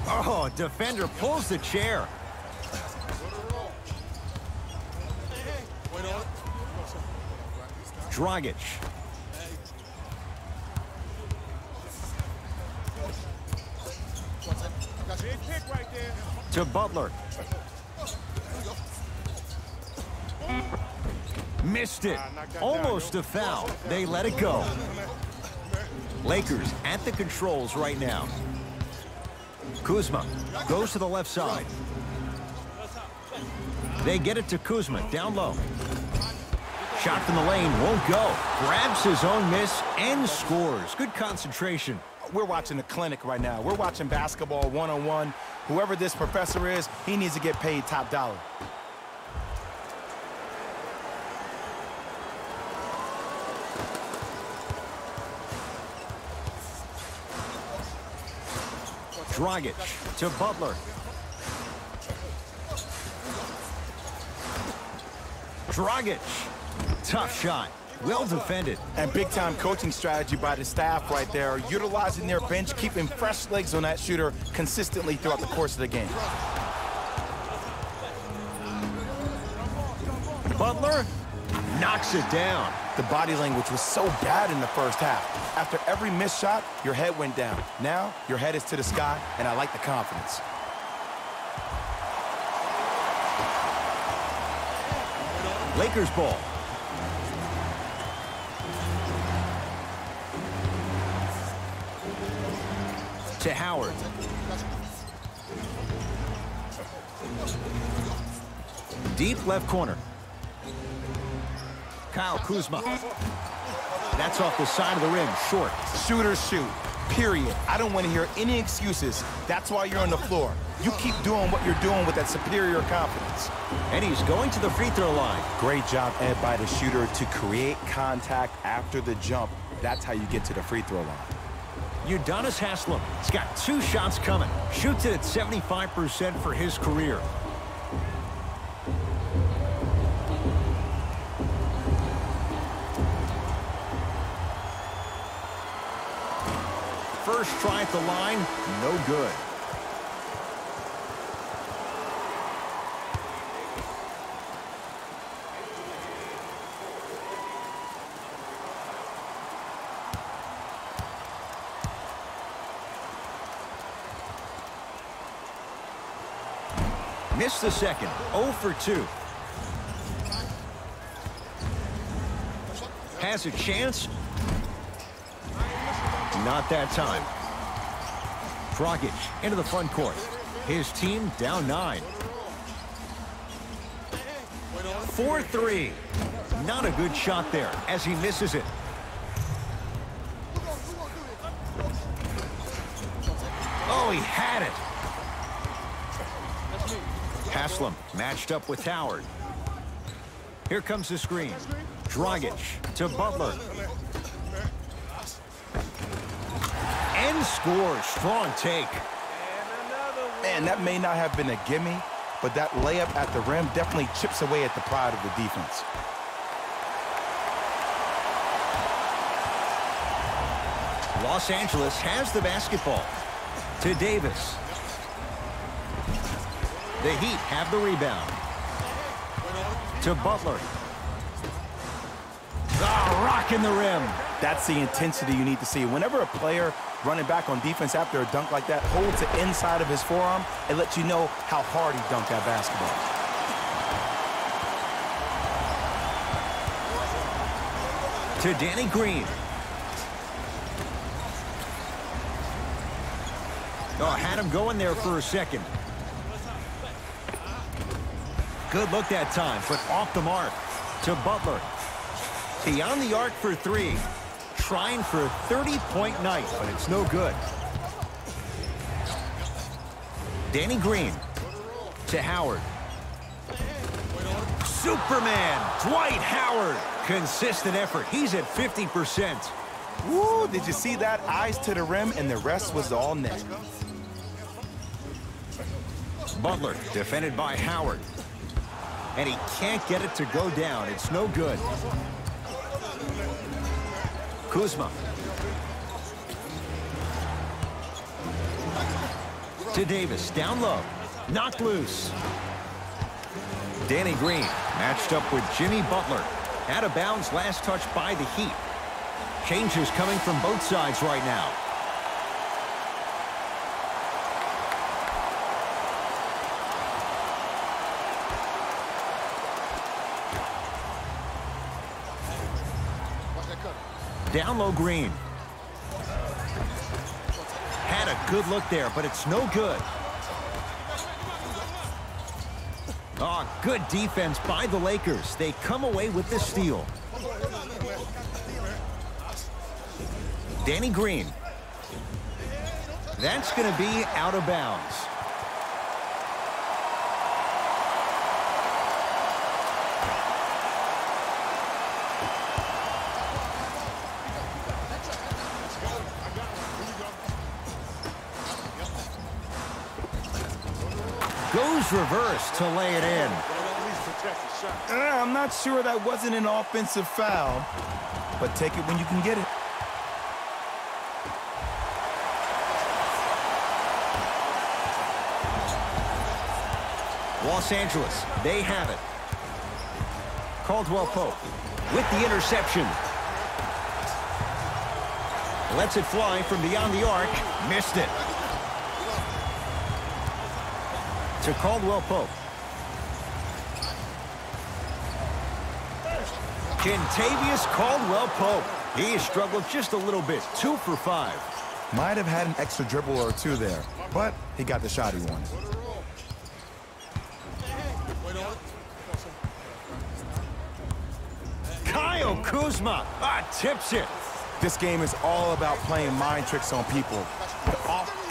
[SPEAKER 1] Oh, defender pulls the chair. Dragic. To Butler. Missed it. Almost a foul. They let it go. Lakers at the controls right now. Kuzma goes to the left side. They get it to Kuzma down low. Shot from the lane won't go. Grabs his own miss and scores. Good concentration.
[SPEAKER 2] We're watching a clinic right now. We're watching basketball one-on-one. Whoever this professor is, he needs to get paid top dollar.
[SPEAKER 1] Dragic to Butler. Dragic. Tough shot. Well defended.
[SPEAKER 2] And big-time coaching strategy by the staff right there, utilizing their bench, keeping fresh legs on that shooter consistently throughout the course of the game.
[SPEAKER 1] Butler knocks it down.
[SPEAKER 2] The body language was so bad in the first half. After every missed shot, your head went down. Now, your head is to the sky, and I like the confidence.
[SPEAKER 1] Lakers ball. To Howard. Deep left corner. Kyle Kuzma. That's off the side of the rim, short.
[SPEAKER 2] Shooters shoot, period. I don't want to hear any excuses. That's why you're on the floor. You keep doing what you're doing with that superior confidence.
[SPEAKER 1] And he's going to the free throw line.
[SPEAKER 2] Great job, Ed, by the shooter to create contact after the jump. That's how you get to the free throw line.
[SPEAKER 1] Udonis Haslem has got 2 shots coming. Shoots it at 75% for his career. First try at the line, no good. Missed the second. 0 for 2. Has a chance. Not that time. Dragic into the front court. His team down 9. 4-3. Not a good shot there as he misses it. Oh, he had it. Haslam matched up with Howard. Here comes the screen. Dragic to Butler. And scores. Strong take.
[SPEAKER 2] Man, that may not have been a gimme, but that layup at the rim definitely chips away at the pride of the defense.
[SPEAKER 1] Los Angeles has the basketball. To Davis. The Heat have the rebound. To Butler. Rocking the rim.
[SPEAKER 2] That's the intensity you need to see. Whenever a player running back on defense after a dunk like that holds the inside of his forearm, it lets you know how hard he dunked that basketball.
[SPEAKER 1] To Danny Green. Oh, had him going there for a second. Good look that time, but off the mark. To Butler. Beyond the arc for 3. Trying for a 30-point night, but it's no good. Danny Green. To Howard. Superman, Dwight Howard. Consistent effort. He's at 50%.
[SPEAKER 2] Woo, did you see that? Eyes to the rim, and the rest was all net.
[SPEAKER 1] Butler defended by Howard. And he can't get it to go down. It's no good. Kuzma. To Davis, down low. Knocked loose. Danny Green matched up with Jimmy Butler. Out of bounds, last touch by the Heat. Changes coming from both sides right now. Down low, Green. Had a good look there, but it's no good. Oh, good defense by the Lakers. They come away with the steal. Danny Green. That's going to be out of bounds. Goes reverse to lay it in.
[SPEAKER 2] I'm not sure that wasn't an offensive foul, but take it when you can get it.
[SPEAKER 1] Los Angeles, they have it. Caldwell Pope with the interception. Lets it fly from beyond the arc. Missed it. To Caldwell Pope. Kentavious Caldwell Pope. He has struggled just a little bit. 2 for 5.
[SPEAKER 2] Might have had an extra dribble or two there, but he got the shot he wanted.
[SPEAKER 1] Kyle Kuzma tips it.
[SPEAKER 2] This game is all about playing mind tricks on people.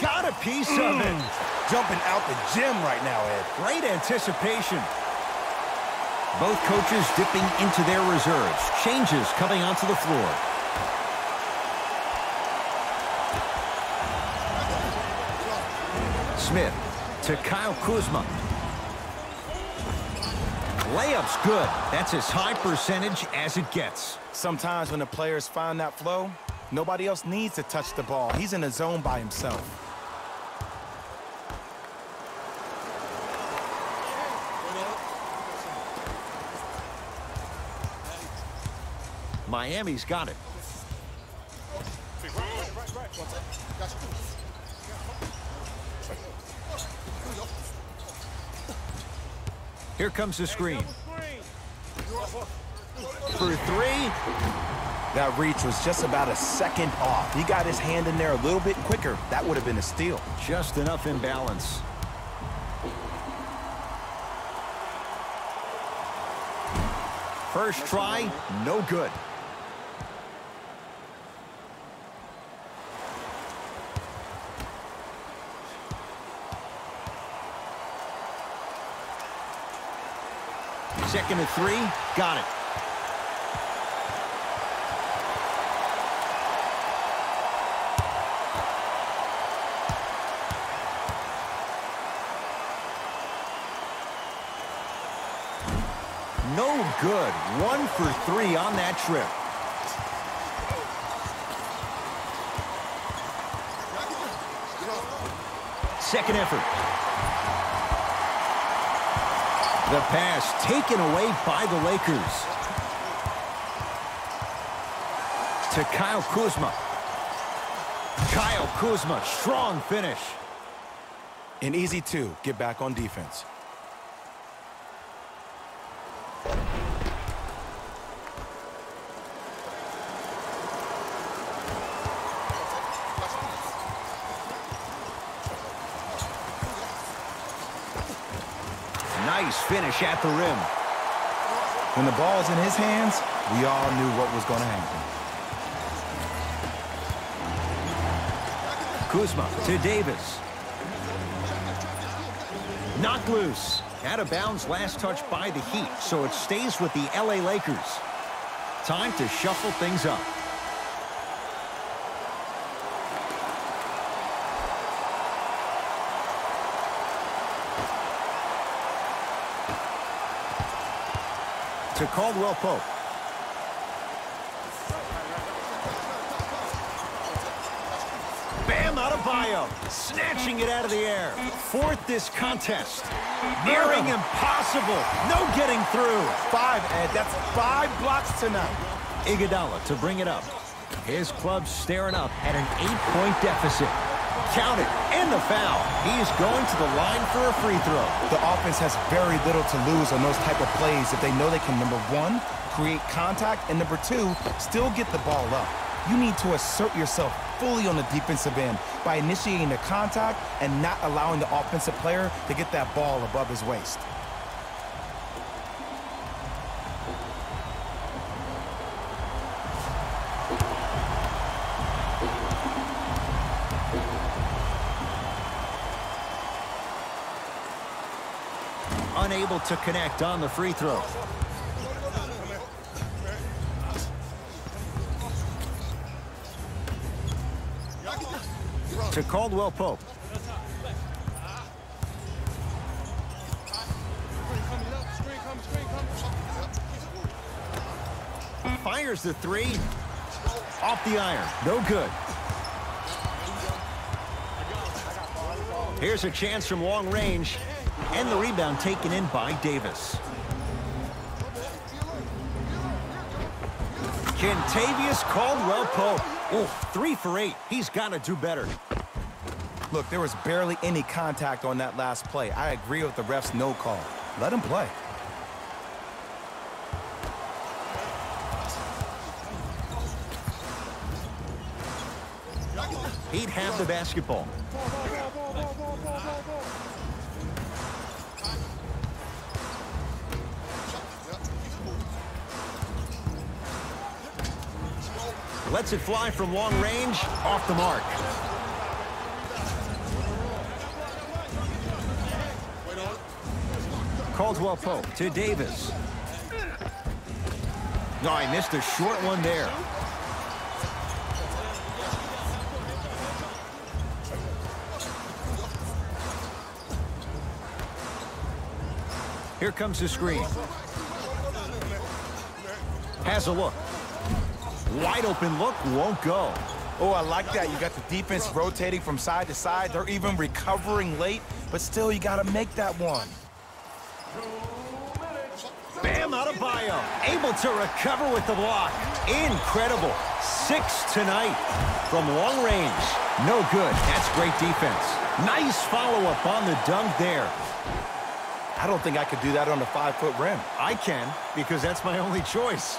[SPEAKER 1] Got a piece of it.
[SPEAKER 2] Jumping out the gym right now, Ed.
[SPEAKER 1] Great anticipation. Both coaches dipping into their reserves. Changes coming onto the floor. Smith to Kyle Kuzma. Layup's good. That's as high percentage as it gets.
[SPEAKER 2] Sometimes when the players find that flow, nobody else needs to touch the ball. He's in the zone by himself.
[SPEAKER 1] Miami's got it. Here comes the screen. For 3.
[SPEAKER 2] That reach was just about a second off. He got his hand in there a little bit quicker. That would have been a steal.
[SPEAKER 1] Just enough imbalance. First try, no good. Second and 3, got it. No good. 1 for 3 on that trip. Second effort. The pass taken away by the Lakers. To Kyle Kuzma. Kyle Kuzma, strong finish.
[SPEAKER 2] An easy 2. Get back on defense.
[SPEAKER 1] Nice finish at the rim.
[SPEAKER 2] When the ball's in his hands, we all knew what was going to happen.
[SPEAKER 1] Kuzma to Davis. Knocked loose. Out of bounds, last touch by the Heat, so it stays with the LA Lakers. Time to shuffle things up. To Caldwell Pope. Bam Adebayo, snatching it out of the air. Fourth this contest. Nearing impossible. No getting through.
[SPEAKER 2] 5, Ed. That's 5 blocks tonight.
[SPEAKER 1] Iguodala to bring it up. His club's staring up at an 8-point deficit. Count it, and the foul. He is going to the line for a free throw.
[SPEAKER 2] The offense has very little to lose on those type of plays if they know they can, number 1, create contact, and number 2, still get the ball up. You need to assert yourself fully on the defensive end by initiating the contact and not allowing the offensive player to get that ball above his waist.
[SPEAKER 1] Unable to connect on the free throw. To Caldwell Pope. Fires the 3. Off the iron. No good. Here's a chance from long range. And the rebound taken in by Davis. Kentavious Caldwell Pope. Oh, 3 for 8. He's got to do better.
[SPEAKER 2] Look, there was barely any contact on that last play. I agree with the ref's no call. Let him play.
[SPEAKER 1] He'd have the basketball. Lets it fly from long range, off the mark. Caldwell Pope to Davis. No, I missed a short one there. Here comes the screen. Has a look. Wide open look, won't go.
[SPEAKER 2] Oh, I like that. You got the defense rotating from side to side. They're even recovering late, but still you got to make that one.
[SPEAKER 1] Bam Adebayo, able to recover with the block. Incredible. 6 tonight from long range. No good. That's great defense. Nice follow-up on the dunk there.
[SPEAKER 2] I don't think I could do that on a 5-foot rim.
[SPEAKER 1] I can, because that's my only choice.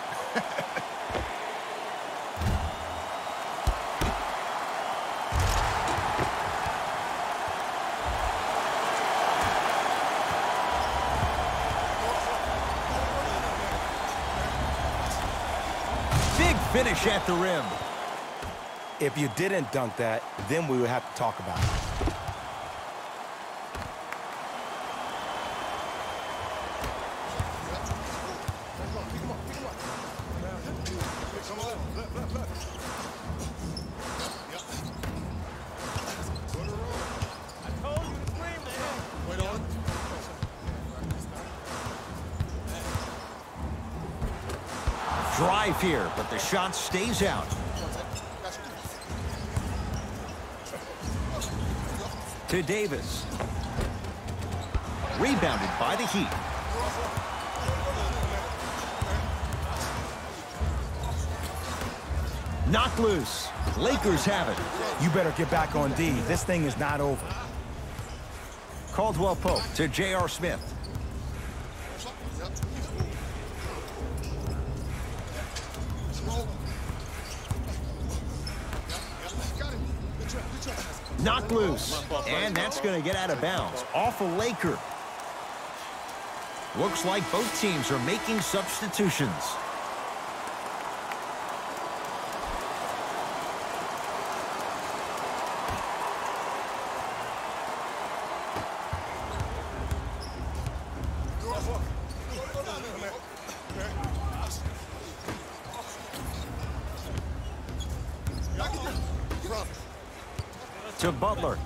[SPEAKER 1] finish at the rim.
[SPEAKER 2] If you didn't dunk that, then we would have to talk about it.
[SPEAKER 1] Drive here, but the shot stays out. To Davis. Rebounded by the Heat. Knocked loose. Lakers have it.
[SPEAKER 2] You better get back on D. This thing is not over.
[SPEAKER 1] Caldwell Pope to J.R. Smith. Knocked loose, and that's going to get out of bounds. Off a Laker. Looks like both teams are making substitutions. To Butler.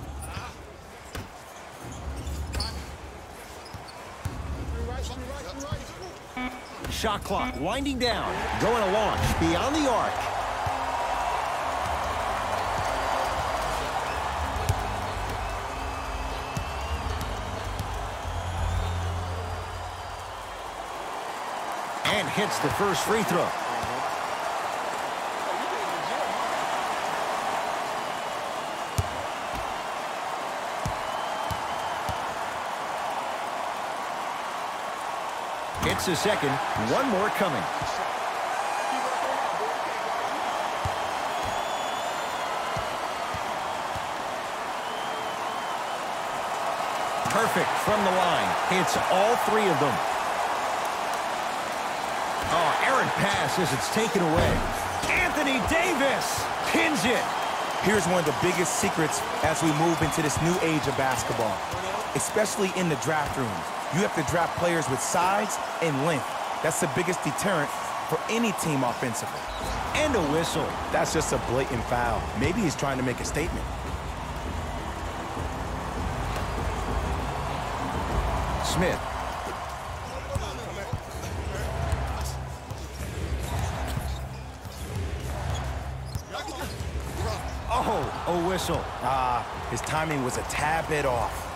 [SPEAKER 1] Shot clock winding down. Going to launch beyond the arc. And hits the first free throw. Hits a second. One more coming. Perfect from the line. Hits all three of them. Oh, errant pass as it's taken away. Anthony Davis pins it.
[SPEAKER 2] Here's one of the biggest secrets as we move into this new age of basketball, especially in the draft rooms. You have to draft players with size and length. That's the biggest deterrent for any team offensively.
[SPEAKER 1] And a whistle.
[SPEAKER 2] That's just a blatant foul. Maybe he's trying to make a statement.
[SPEAKER 1] Smith. Oh, a whistle.
[SPEAKER 2] His timing was a tad bit off.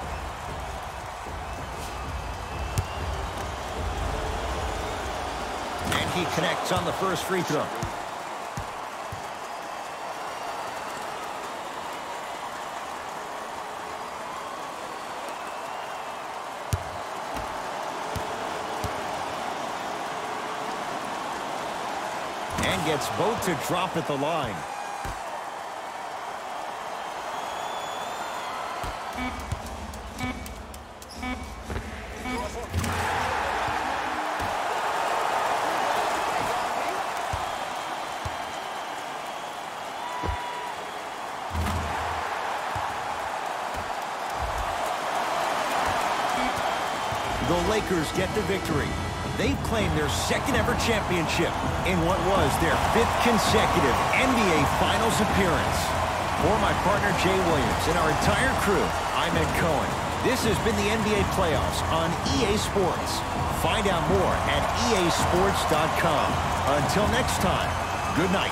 [SPEAKER 1] And he connects on the first free throw. And gets both to drop at the line. The Lakers get the victory. They've claimed their second-ever championship in what was their 5th consecutive NBA Finals appearance. For my partner, Jay Williams, and our entire crew, I'm Ed Cohen. This has been the NBA Playoffs on EA Sports. Find out more at easports.com. Until next time, good night.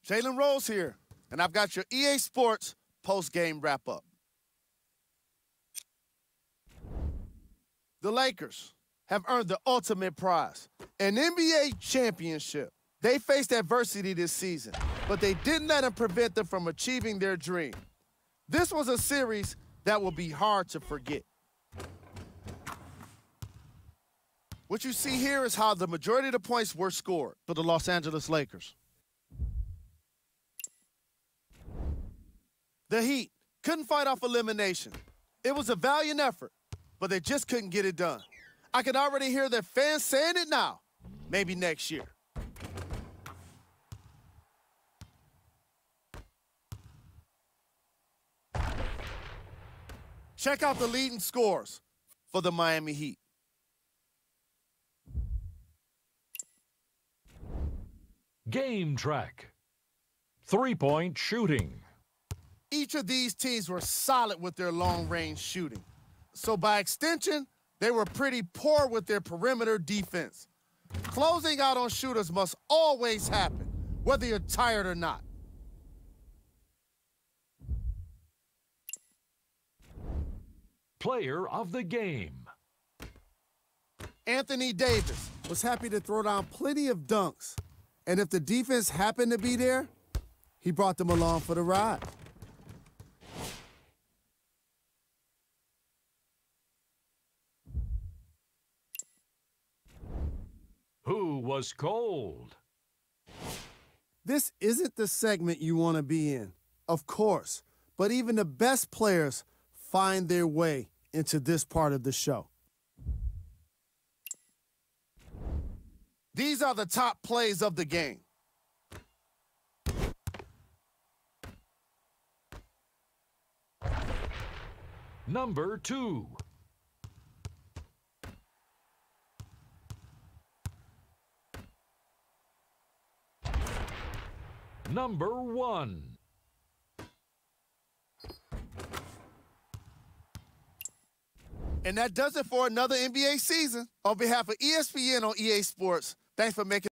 [SPEAKER 4] Jalen Rose here, and I've got your EA Sports post-game wrap-up. The Lakers have earned the ultimate prize, an NBA championship. They faced adversity this season, but they didn't let it prevent them from achieving their dream. This was a series that will be hard to forget. What you see here is how the majority of the points were scored for the Los Angeles Lakers. The Heat couldn't fight off elimination. It was a valiant effort, but they just couldn't get it done. I can already hear their fans saying it now. Maybe next year. Check out the leading scores for the Miami Heat.
[SPEAKER 5] Game track. 3-point shooting.
[SPEAKER 4] Each of these teams were solid with their long-range shooting. So by extension, they were pretty poor with their perimeter defense. Closing out on shooters must always happen, whether you're tired or not.
[SPEAKER 5] Player of the game.
[SPEAKER 4] Anthony Davis was happy to throw down plenty of dunks. And if the defense happened to be there, he brought them along for the ride.
[SPEAKER 5] Who was cold?
[SPEAKER 4] This isn't the segment you want to be in, of course, but even the best players find their way into this part of the show. These are the top plays of the game.
[SPEAKER 5] Number 2. Number 1.
[SPEAKER 4] And that does it for another NBA season. On behalf of ESPN on EA Sports, thanks for making